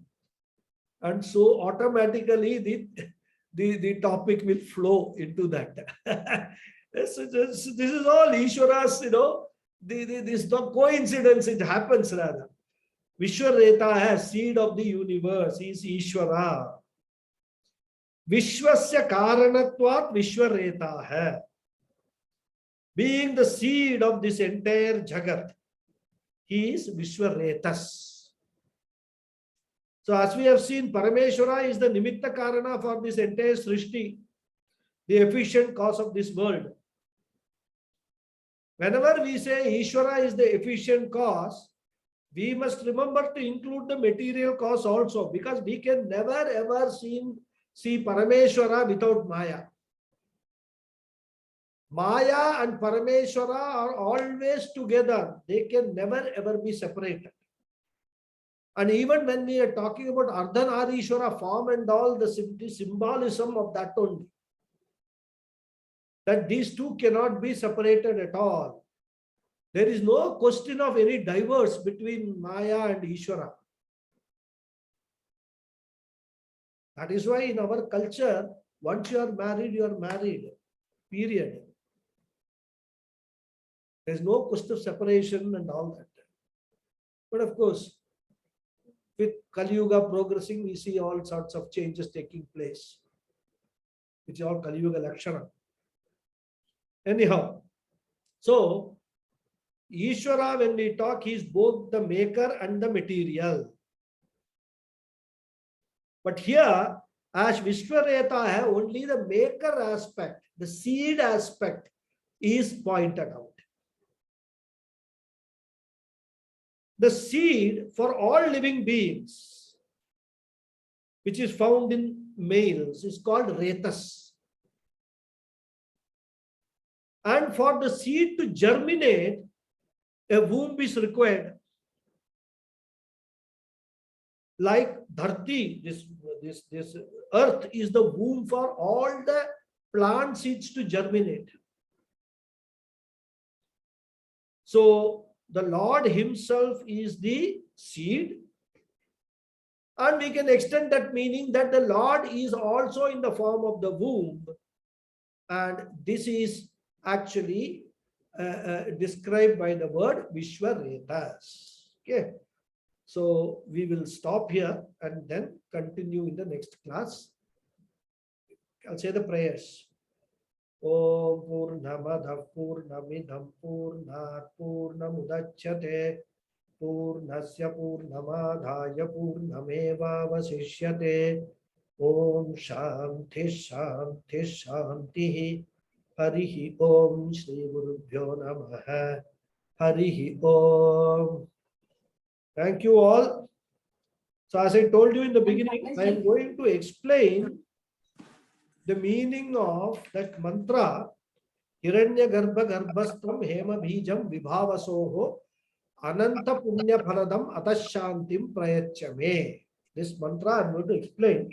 And so automatically the topic will flow into that. This is all Ishvara's, this is not coincidence, it happens rather. Vishwaretaha, seed of the universe, is Ishvara. Vishwasya karanatvat Vishwaretaha. Being the seed of this entire Jagat, he is Vishwaretas. So as we have seen, Parameshwara is the Nimitta Karana for this entire Srishti, the efficient cause of this world. Whenever we say Ishvara is the efficient cause, we must remember to include the material cause also, because we can never ever see Parameshwara without Maya. Maya and Parameshwara are always together. They can never ever be separated. And even when we are talking about Ardhanarishwara form and all, the symbolism of that only, that these two cannot be separated at all. There is no question of any divorce between Maya and Ishvara. That is why in our culture, once you are married, period. There is no question of separation and all that. But of course, with Kali Yuga progressing, we see all sorts of changes taking place, which is all Kali Yuga Lakshana. Anyhow, so Ishvara, when we talk, he is both the maker and the material. But here, as Vishwareta, only the maker aspect, the seed aspect is pointed out. The seed for all living beings, which is found in males, is called Retas. And for the seed to germinate, a womb is required. Like Dharti, this earth is the womb for all the plant seeds to germinate. So the Lord himself is the seed. And we can extend that meaning that the Lord is also in the form of the womb. And this is actually described by the word Vishwaretas. Okay. So we will stop here and then continue in the next class. I'll say the prayers. Om Purnamadav Purnamidam Purnat Purnamudachyate Purnasya Purnamadhaya Purnameva Vasishyate Om Shanti Shanti Shanti Harihi Om Shri Gurubhyo Namaha Harihi Om. Thank you all. So as I told you in the beginning, I am going to explain the meaning of that mantra Hiranyagarbha Garbhastham Hema Bijam Vibhavasoho Ananta Punya Phaladam Atashantim Prayachame. This mantra I am going to explain.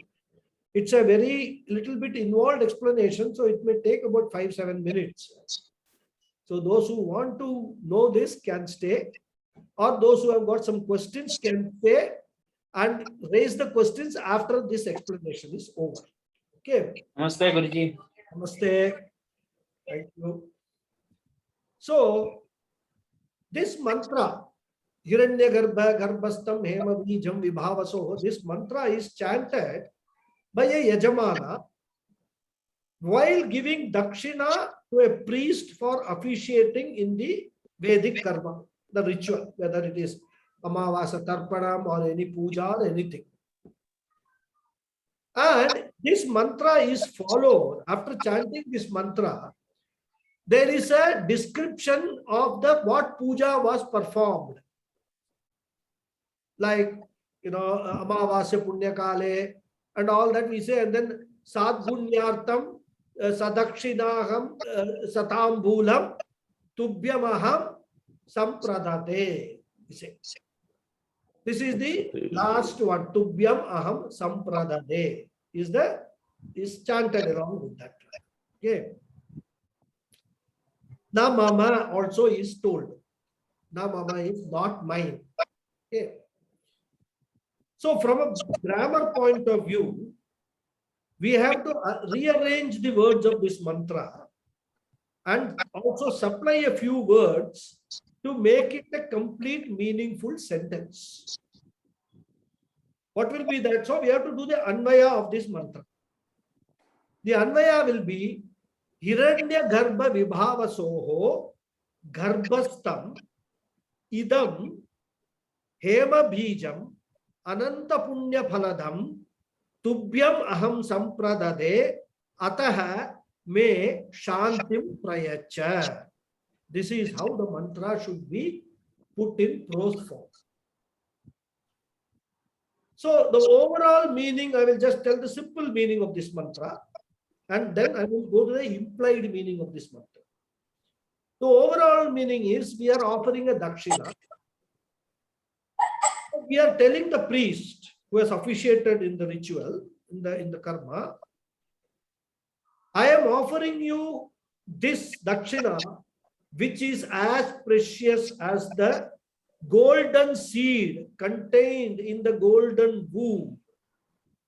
It's a very little bit involved explanation, so it may take about 5-7 minutes. So those who want to know this can stay, or those who have got some questions can stay and raise the questions after this explanation is over. Okay. Namaste, Guruji. Namaste. Thank you. So, this mantra, Hiranyagarbha Garbhastam Hema Bijam Vibhavaso, this mantra is chanted by a Yajamana while giving dakshina to a priest for officiating in the Vedic karma, the ritual, whether it is Amavasa Tarpanam or any puja or anything. And this mantra is followed. After chanting this mantra, there is a description of the what puja was performed. Like, Amavasya Punyakale and all that we say, and then Sadgunyartam Sadakshinaham Satambulam Tubhyamaham Sampradate. We say. This is the last one. Tubhyam Aham Sampradate is chanted along with that. Okay. Na mama also is told. Na mama is not mine. Okay. So from a grammar point of view, we have to rearrange the words of this mantra and also supply a few words to make it a complete meaningful sentence. What will be that? So we have to do the Anvaya of this mantra. The Anvaya will be Hiranya Garbha Vibhavasoho Garbhastam Idam Hema Bijam Ananta Punya Phaladam Tubhyam Aham Sampradade Ataha Me Shantim Prayacha. This is how the mantra should be put in prose form. So the overall meaning, I will just tell the simple meaning of this mantra, and then I will go to the implied meaning of this mantra. The overall meaning is we are offering a dakshina. We are telling the priest who has officiated in the ritual, in the karma, I am offering you this dakshina, which is as precious as the golden seed contained in the golden womb,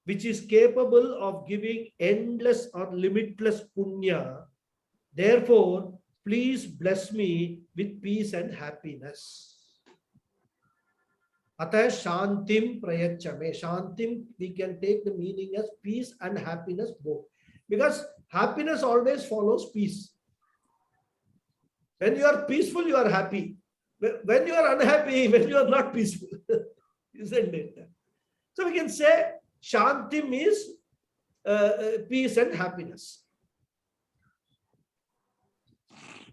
which is capable of giving endless or limitless punya. Therefore, please bless me with peace and happiness. Atah Shantim Prayachame. Shantim, we can take the meaning as peace and happiness both. Because happiness always follows peace. When you are peaceful, you are happy. When you are unhappy, when you are not peaceful, isn't it? So we can say Shantim is peace and happiness.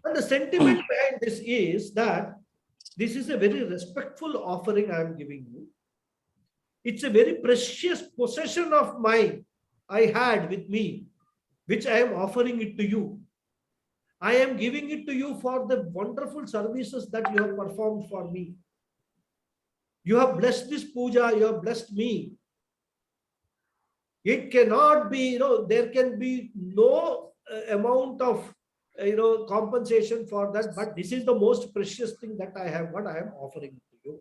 And the sentiment behind this is that this is a very respectful offering I am giving you. It's a very precious possession of mine I had with me, which I am offering it to you. I am giving it to you for the wonderful services that you have performed for me. You have blessed this puja, you have blessed me. It cannot be, there can be no amount of, compensation for that, but this is the most precious thing that I have, what I am offering to you.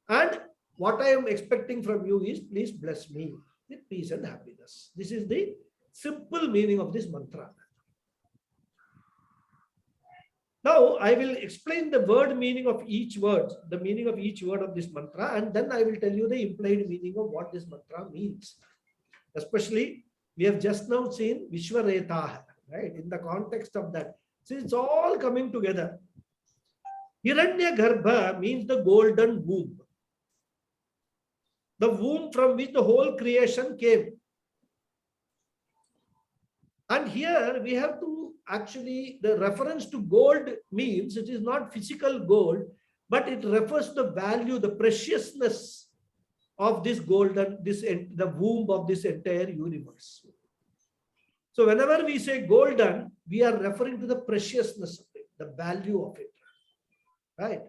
And what I am expecting from you is, please bless me with peace and happiness. This is the simple meaning of this mantra. Now, I will explain the word meaning of each word, the meaning of each word of this mantra, and then I will tell you the implied meaning of what this mantra means. Especially, we have just now seen Vishwaretah, right? In the context of that. So, it's all coming together. Hiranya Garbha means the golden womb. The womb from which the whole creation came. And here we have to actually, the reference to gold means it is not physical gold, but it refers to the value, the preciousness of this golden, the womb of this entire universe. So whenever we say golden, we are referring to the preciousness of it, the value of it, right?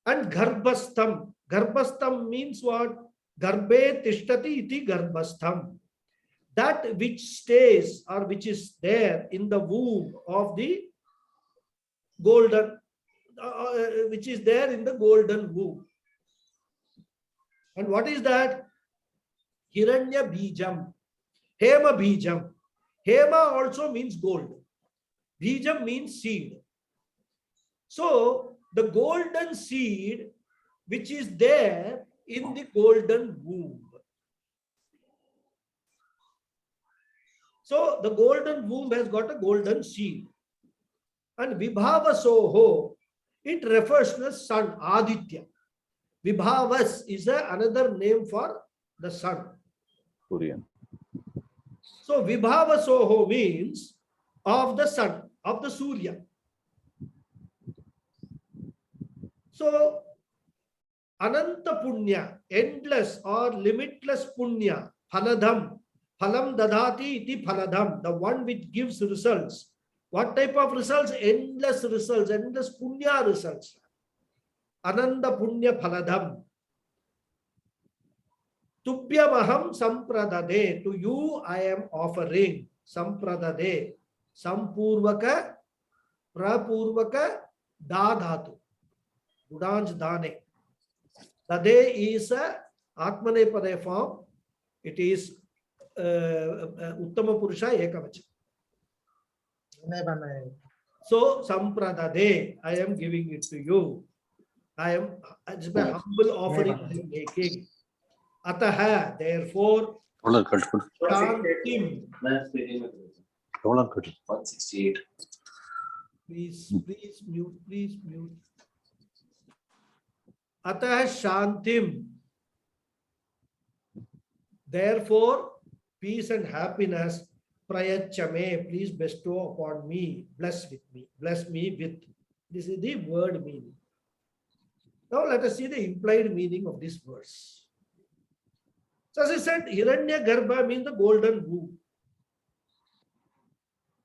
And Garbhastam. Garbhastam means what? Garbhe tishtati iti Garbhastam. That which stays or which is there in the womb of the golden, which is there in the golden womb. And what is that? Hiranya Bijam, Hema Bijam. Hema also means gold. Bijam means seed. So the golden seed which is there in the golden womb. So the golden womb has got a golden seed. And Vibhava Soho, it refers to the sun, Aditya. Vibhavas is another name for the sun. Korean. So Vibhava Soho means of the sun, of the Surya. So Ananta Punya, endless or limitless Punya, Phaladham, Phalam Dadati iti Phaladham, the one which gives results. What type of results? Endless results, endless Punya results. Ananda Punya Phaladham. Tubhyamaham Sampradade, to you I am offering. Sampradade, Sampurvaka, Prapurvaka, Dadhatu. Gudanj Dane. Tade is a Atmanepade form. It is Uttama Purusha Ekavachana. So Sampradade, I am giving it to you. It's my humble offering I am making. Ataha, therefore, Shantim. 168. Please mute. Atah Shantim. Therefore, peace and happiness, Prayachame, please bestow upon me, bless me with. This is the word meaning. Now let us see the implied meaning of this verse. So as I said, Hiranya Garbha means the golden womb.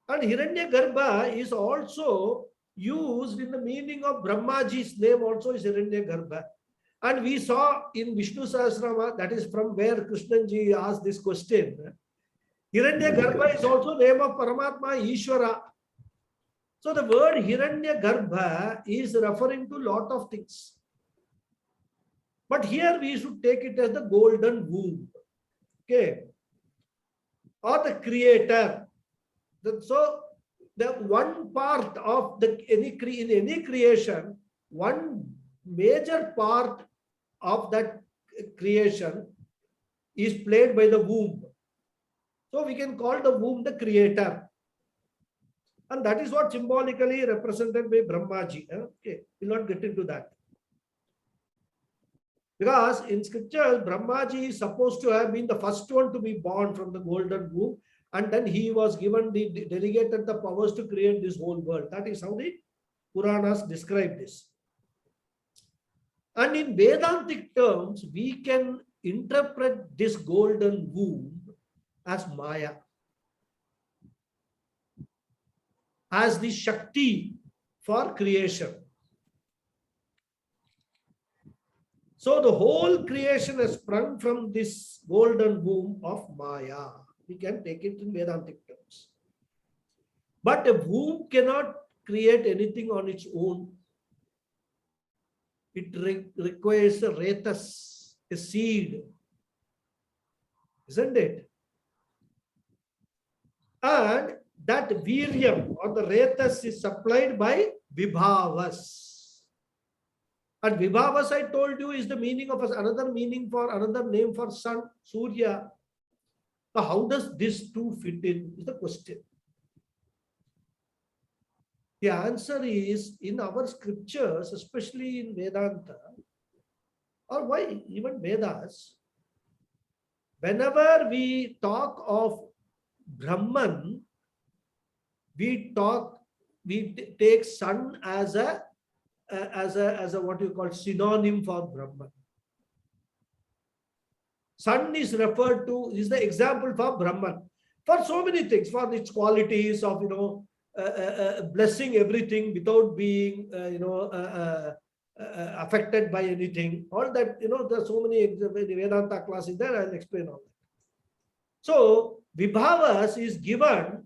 And Hiranya Garbha is also used in the meaning of Brahmaji's name also is Hiranya Garbha. And we saw in Vishnu Sahasranamam, that is from where Krishnanji asked this question. Hiranya Garbha is also name of Paramatma Ishvara. So the word Hiranya Garbha is referring to lot of things. But here we should take it as the golden womb. Okay. Or the creator. So the one part of any creation, one major part of that creation is played by the womb. So we can call the womb the creator. And that is what symbolically represented by Brahmaji. Okay, we'll not get into that. Because in scriptures, Brahmaji is supposed to have been the first one to be born from the golden womb. And then he was given delegated the powers to create this whole world. That is how the Puranas describe this. And in Vedantic terms, we can interpret this golden womb as Maya, as the Shakti for creation. So the whole creation has sprung from this golden womb of Maya. We can take it in Vedantic terms. But a womb cannot create anything on its own. It requires a retas, a seed. Isn't it? And that viryam or the retas is supplied by vibhavas. And vibhavas, I told you, is the meaning of another name for sun, Surya. So how does this two fit in is the question. The answer is in our scriptures, especially in Vedanta, or why even Vedas, whenever we talk of Brahman, we take sun as a what you call synonym for Brahman. Sun is referred to, is the example for Brahman for so many things, for its qualities of blessing everything without being affected by anything. All that, there are so many Vedanta classes there. I'll explain all that. So Vibhavas is given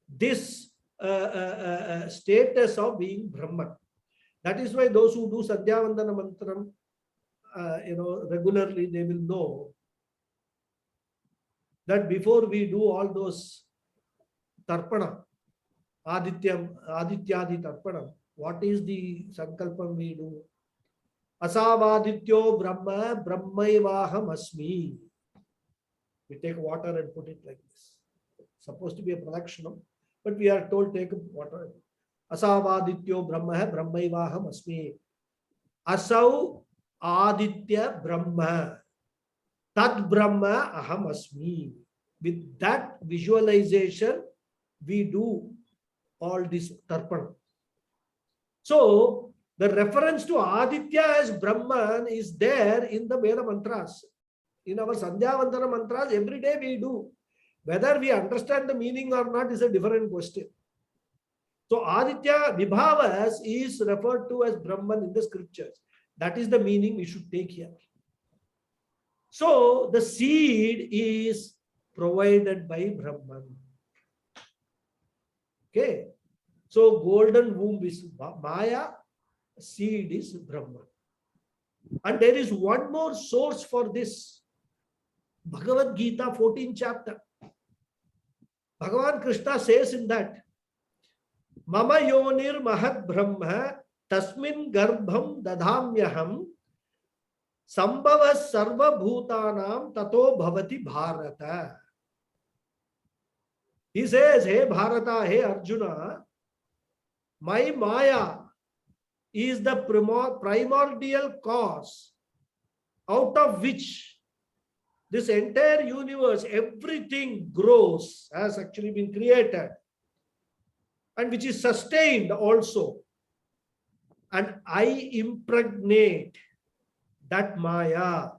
this status of being Brahman. That is why those who do Sandhyavandana Mantram, regularly, they will know that before we do all those Tarpana, Adityadi Tarpanam. What is the Sankalpam we do? Asavadityo Brahma, Brahmaivaham Asmi. We take water and put it like this. Supposed to be a pradakshana, but we are told take water. Asavadityo Brahma, Brahmaivaham Asmi. Asau Aditya Brahma. Tad Brahma Aham Asmi. With that visualization, we do all this tarpana. So, the reference to Aditya as Brahman is there in the Veda mantras. In our Sandhya Vandana mantras, every day we do. Whether we understand the meaning or not is a different question. So, Aditya Vibhavas is referred to as Brahman in the scriptures. That is the meaning we should take here. So, the seed is provided by Brahman. Okay. So, golden womb is Maya, seed is Brahman. And there is one more source for this. Bhagavad Gita, 14th chapter. Bhagavan Krishna says in that, Mama yonir mahad brahma tasmin garbham dadhamyaham sambhava sarva bhutanam tato bhavati bharata. He says, hey Bharata, hey Arjuna, my Maya is the primordial cause out of which this entire universe, everything grows, has actually been created, and which is sustained also. And I impregnate that Maya,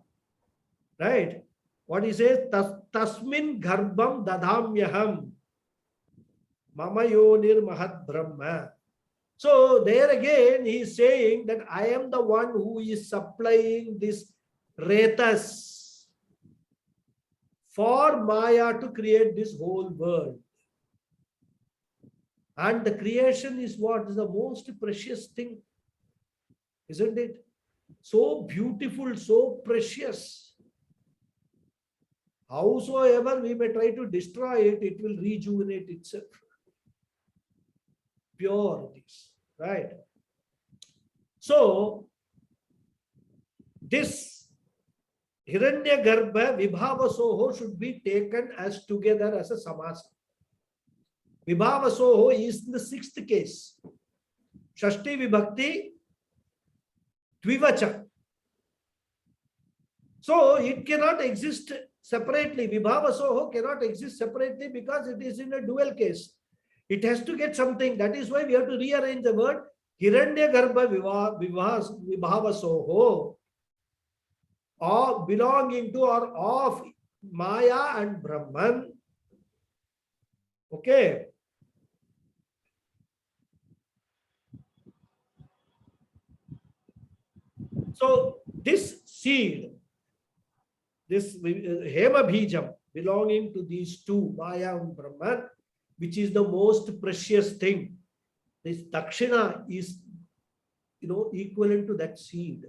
right? What he says, Tasmin Garbham Dadhamyaham Mama Yonir Mahad Brahma. So there again he is saying that I am the one who is supplying this retas for Maya to create this whole world. And the creation is what is the most precious thing, isn't it? So beautiful, so precious. Howsoever we may try to destroy it, it will rejuvenate itself. Pure it is, right? So, this Hiranyagarbha Vibhavasoho should be taken as together as a samasa. Vibhavasoho is in the sixth case. Shashti Vibhakti Dvivacha. So, it cannot exist separately. Vibhavasoho cannot exist separately because it is in a dual case. It has to get something. That is why we have to rearrange the word Hiranyagarbha Vibhavasoho, or belonging to or of Maya and Brahman. Okay. So this seed, this Hema Bijam, belonging to these two, Maya and Brahman, which is the most precious thing. This Dakshina is, equivalent to that seed.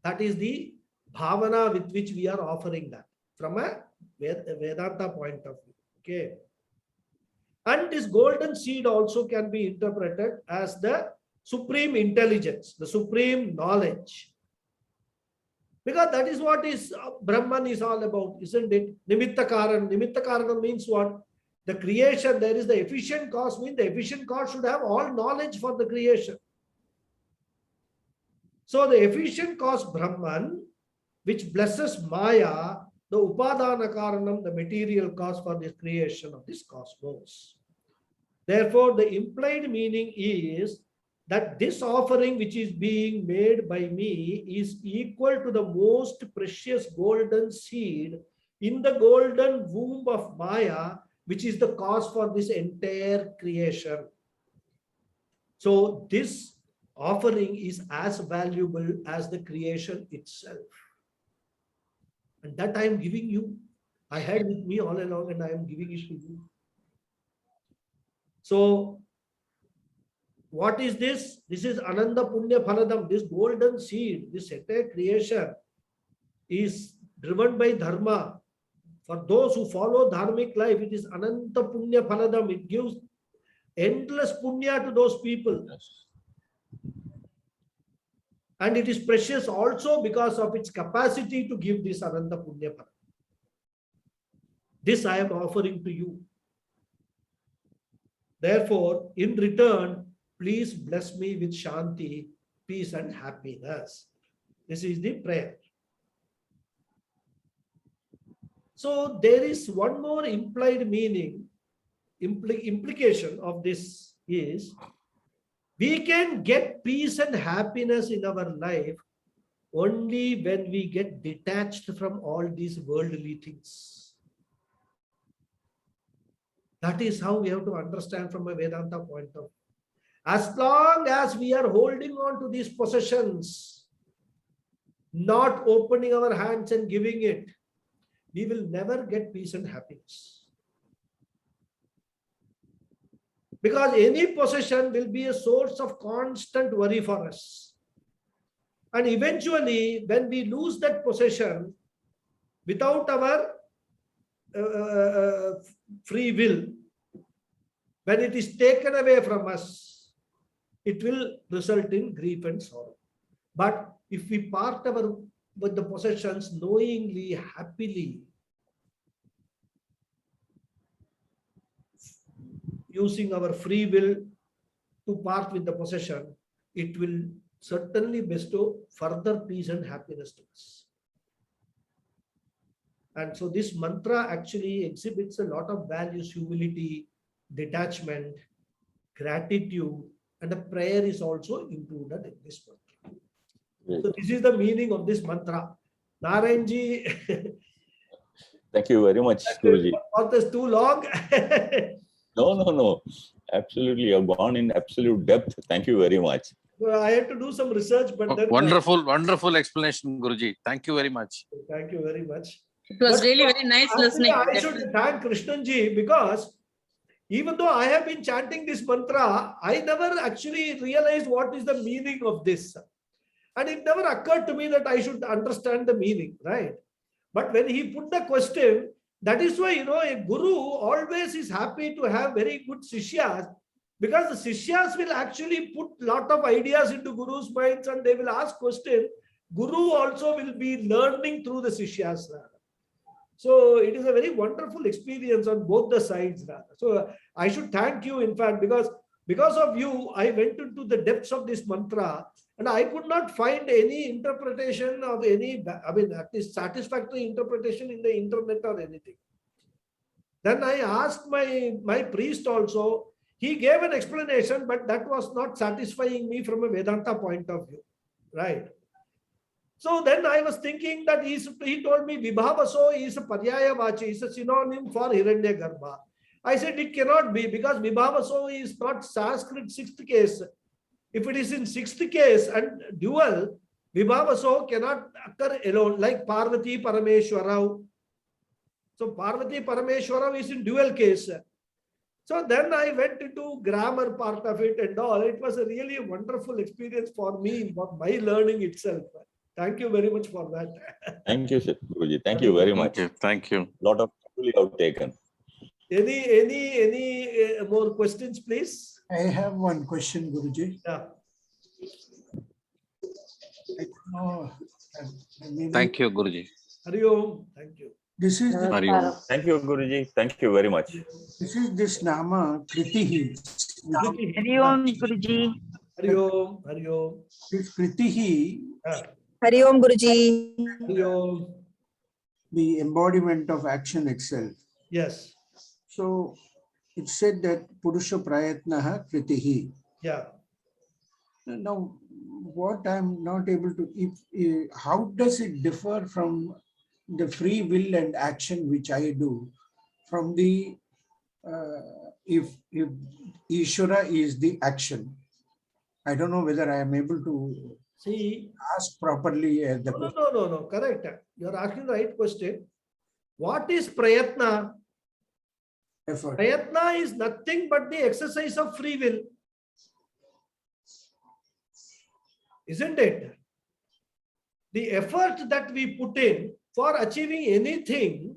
That is the bhavana with which we are offering that from a Vedanta point of view. Okay. And this golden seed also can be interpreted as the supreme intelligence, the supreme knowledge. Because that is what is Brahman is all about, isn't it? Nimitta Karan. Nimitta Karanam means what? The creation, there is the efficient cause, means the efficient cause should have all knowledge for the creation. So the efficient cause Brahman, which blesses Maya, the Upadana Karanam, the material cause for the creation of this cosmos. Therefore, the implied meaning is that this offering which is being made by me is equal to the most precious golden seed in the golden womb of Maya, which is the cause for this entire creation. So this offering is as valuable as the creation itself. And that I am giving you. I had with me all along and I am giving it to you. So what is this? This is Ananda Punya Phaladam. This golden seed, this entire creation is driven by dharma. For those who follow dharmic life, it is ananta punya phaladam. It gives endless punya to those people. Yes. And it is precious also because of its capacity to give this ananta punya phaladam. This I am offering to you. Therefore, in return, please bless me with shanti, peace and happiness. This is the prayer. So there is one more implied meaning, implication of this is, we can get peace and happiness in our life only when we get detached from all these worldly things. That is how we have to understand from a Vedanta point of view. As long as we are holding on to these possessions, not opening our hands and giving it, we will never get peace and happiness. Because any possession will be a source of constant worry for us. And eventually, when we lose that possession without our free will, when it is taken away from us, it will result in grief and sorrow. But if we part with the possessions knowingly, happily, using our free will to part with the possession, it will certainly bestow further peace and happiness to us. And so this mantra actually exhibits a lot of values: humility, detachment, gratitude, and a prayer is also included in this mantra. So this is the meaning of this mantra. Narayanji. Thank you very much, Guruji. Was this too long? No. Absolutely. You have gone in absolute depth. Thank you very much. I had to do some research, but then Wonderful explanation, Guruji. Thank you very much. Thank you very much. It was really very nice Actually, listening. I should thank Krishnanji, because even though I have been chanting this mantra, I never actually realized what is the meaning of this. And it never occurred to me that I should understand the meaning, right? But when he put the question, that is why, a guru always is happy to have very good sishyas, because the sishyas will actually put lot of ideas into guru's minds and they will ask questions. Guru also will be learning through the sishyas. So it is a very wonderful experience on both the sides. So I should thank you, in fact, because of you, I went into the depths of this mantra and I could not find any interpretation of any, at least satisfactory interpretation in the internet or anything. Then I asked my priest also. He gave an explanation, but that was not satisfying me from a Vedanta point of view, right? So then I was thinking that he told me Vibhavaso is a Paryaya Vachi, is a synonym for Hiranyagarbha. I said it cannot be, because Vibhavaso is not Sanskrit sixth case. If it is in sixth case and dual, Vibhavaso cannot occur alone, like Parvati Parameshwarau. So Parvati Parameshwarau is in dual case. So then I went into grammar part of it and all. It was a really wonderful experience for me, for my learning itself. Thank you very much for that. Thank you, sir, Guruji. Thank you very much. Thank you. Lot of people you have taken. Any more questions, please? I have one question, Guruji. Yeah. I don't know, maybe Thank you, Guruji. Hari Om. Thank you. This is Hari Om. Thank you, Guruji. Thank you very much. this Nama Kritihi. Hari Om, Guruji. Hari Om. Hari Om. This Kritihi, Hari Om, Guruji. Hari Om. the embodiment of action itself. Yes. So it said that Purusha Prayatnaha Kritihi. Yeah. Now, what I'm not able to, how does it differ from the free will and action which I do from the, if Ishvara is the action? I don't know whether I am able to See, ask properly. no. Correct. You're asking the right question. What is Prayatna? Effort. Prayatna is nothing but the exercise of free will. Isn't it? The effort that we put in for achieving anything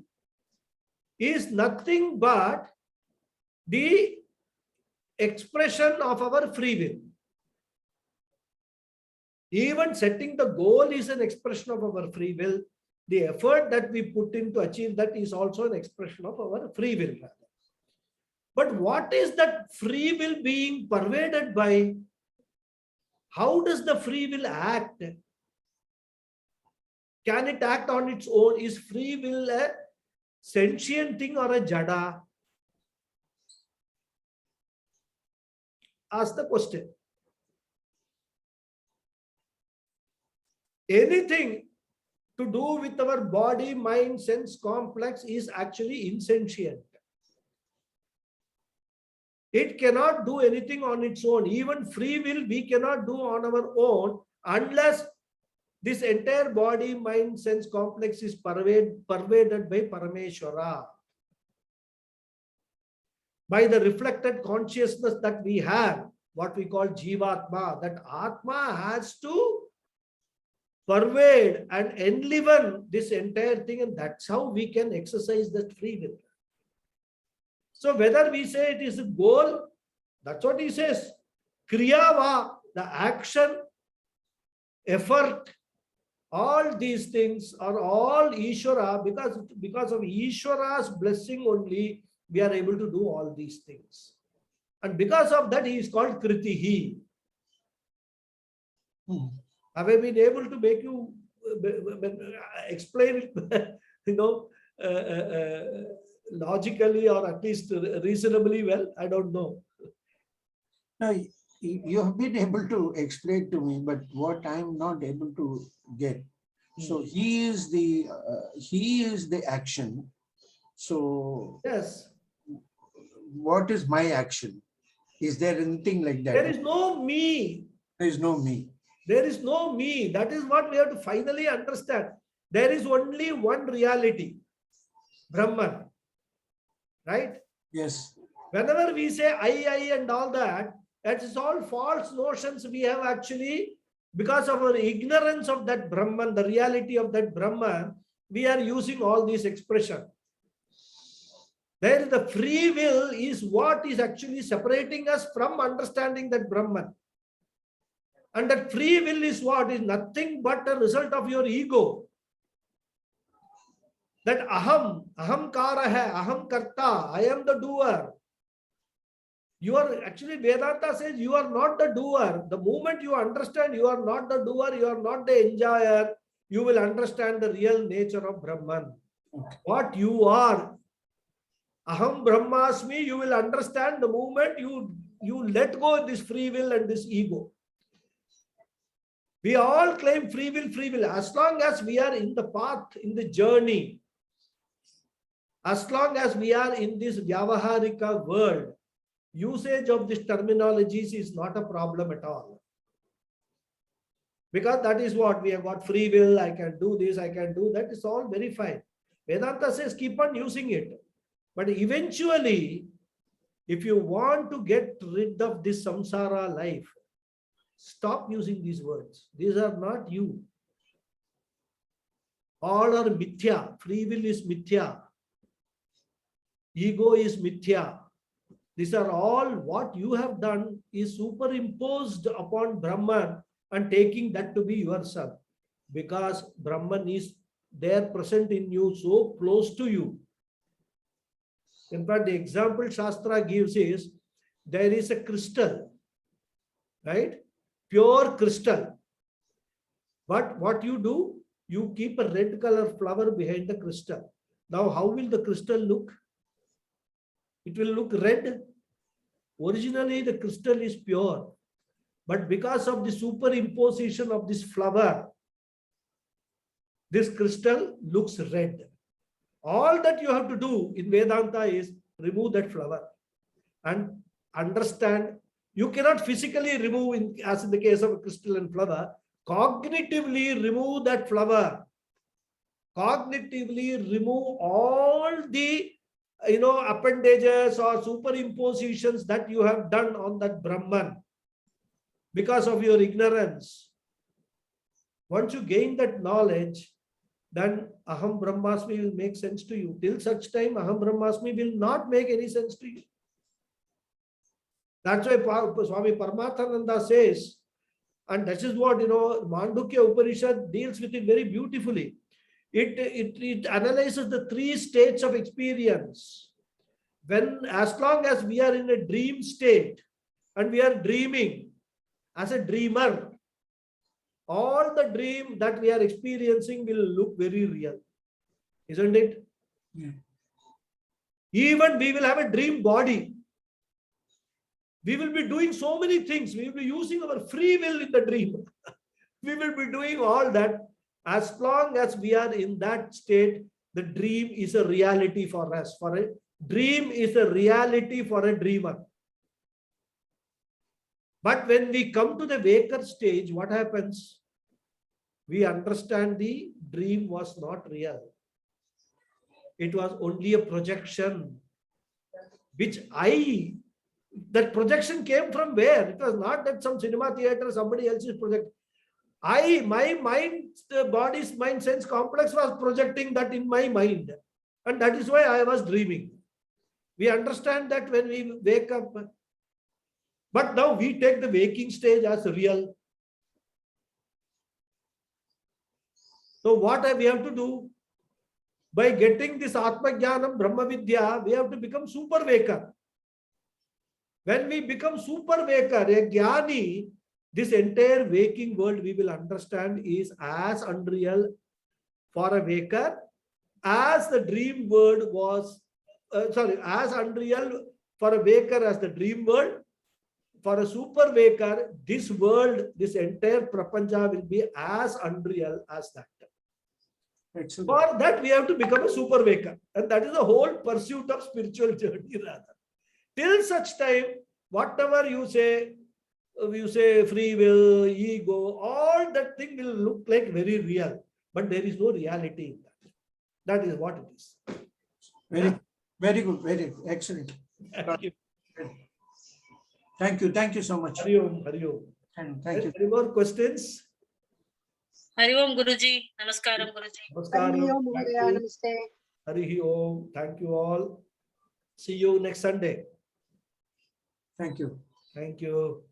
is nothing but the expression of our free will. Even setting the goal is an expression of our free will. The effort that we put in to achieve that is also an expression of our free will. But what is that free will being pervaded by? How does the free will act? Can it act on its own? Is free will a sentient thing or a jada? Ask the question. Anything to do with our body, mind, sense complex is actually insentient. It cannot do anything on its own. Even free will we cannot do on our own unless this entire body, mind, sense complex is pervaded by Parameshwara. By the reflected consciousness that we have, what we call Jivatma, that Atma has to pervade and enliven this entire thing, and that's how we can exercise that free will. So whether we say it is a goal, that's what he says. Kriyava, the action, effort, all these things are all Ishvara, because of Ishvara's blessing only we are able to do all these things. And because of that he is called Kritihi. Have I been able to make you explain it, logically or at least reasonably well? I don't know. No, you have been able to explain to me, but what I'm not able to get. So he is the action. So yes, what is my action? Is there anything like that? There is no me. There is no me. There is no me. That is what we have to finally understand. There is only one reality, Brahman. Right? Yes. Whenever we say I and all that, that is all false notions we have actually, because of our ignorance of that Brahman, the reality of that Brahman, we are using all these expressions. There the free will is what is actually separating us from understanding that Brahman. And that free will is what? Is nothing but a result of your ego. That aham kara hai, aham karta, I am the doer. You are actually, Vedanta says you are not the doer. The moment you understand you are not the doer, you are not the enjoyer, you will understand the real nature of Brahman. What you are. Aham Brahmasmi, you will understand the moment you let go of this free will and this ego. We all claim free will. As long as we are in the path, in the journey, as long as we are in this Vyavaharika world, usage of these terminologies is not a problem at all. Because that is what we have got free will, I can do this, I can do that, is all very fine. Vedanta says keep on using it. But eventually, if you want to get rid of this samsara life, stop using these words. These are not you. All are mithya. Free will is mithya. Ego is mithya. These are all what you have done is superimposed upon Brahman and taking that to be yourself. Because Brahman is there present in you, so close to you. In fact, the example Shastra gives is, there is a crystal, right? Pure crystal. But what you do, you keep a red color flower behind the crystal. Now, how will the crystal look? It will look red. Originally, the crystal is pure. But because of the superimposition of this flower, this crystal looks red. All that you have to do in Vedanta is remove that flower and understand. You cannot physically remove, as in the case of a crystal and flower, cognitively remove that flower. Cognitively remove all the appendages or superimpositions that you have done on that Brahman because of your ignorance. Once you gain that knowledge, then Aham Brahmasmi will make sense to you. Till such time, Aham Brahmasmi will not make any sense to you. That's why Swami Paramathananda says, and that is what, Mandukya Upanishad deals with it very beautifully. It analyzes the three states of experience. As long as we are in a dream state and we are dreaming as a dreamer, all the dream that we are experiencing will look very real, isn't it? Yeah. Even we will have a dream body. We will be doing so many things. We will be using our free will in the dream. We will be doing all that. As long as we are in that state, the dream is a reality for us. For a dream is a reality for a dreamer. But when we come to the waker stage, what happens? We understand the dream was not real. It was only a projection, which that projection came from where? It was not that some cinema theater, somebody else's project. My mind, the body's mind sense complex was projecting that in my mind. And that is why I was dreaming. We understand that when we wake up. But now we take the waking stage as real. So what we have to do? By getting this Atma Jnanam, Brahma Vidya, we have to become super waker. When we become super waker, a Jnani, this entire waking world we will understand is as unreal for a waker as the dream world was, as unreal for a waker as the dream world. For a super waker, this world, this entire prapancha will be as unreal as that. Excellent. For that, we have to become a super waker. And that is the whole pursuit of spiritual journey rather. Till such time, whatever you say free will, ego, all that thing will look like very real. But there is no reality in that. That is what it is. Very good. Very excellent. Thank you. Thank you so much. Hari Om, Hari Om. And thank you. Any more questions? Hari Om Guruji. Namaskaram Guruji. Namaskaram. Thank you. Hari Om. Thank you all. See you next Sunday. Thank you. Thank you.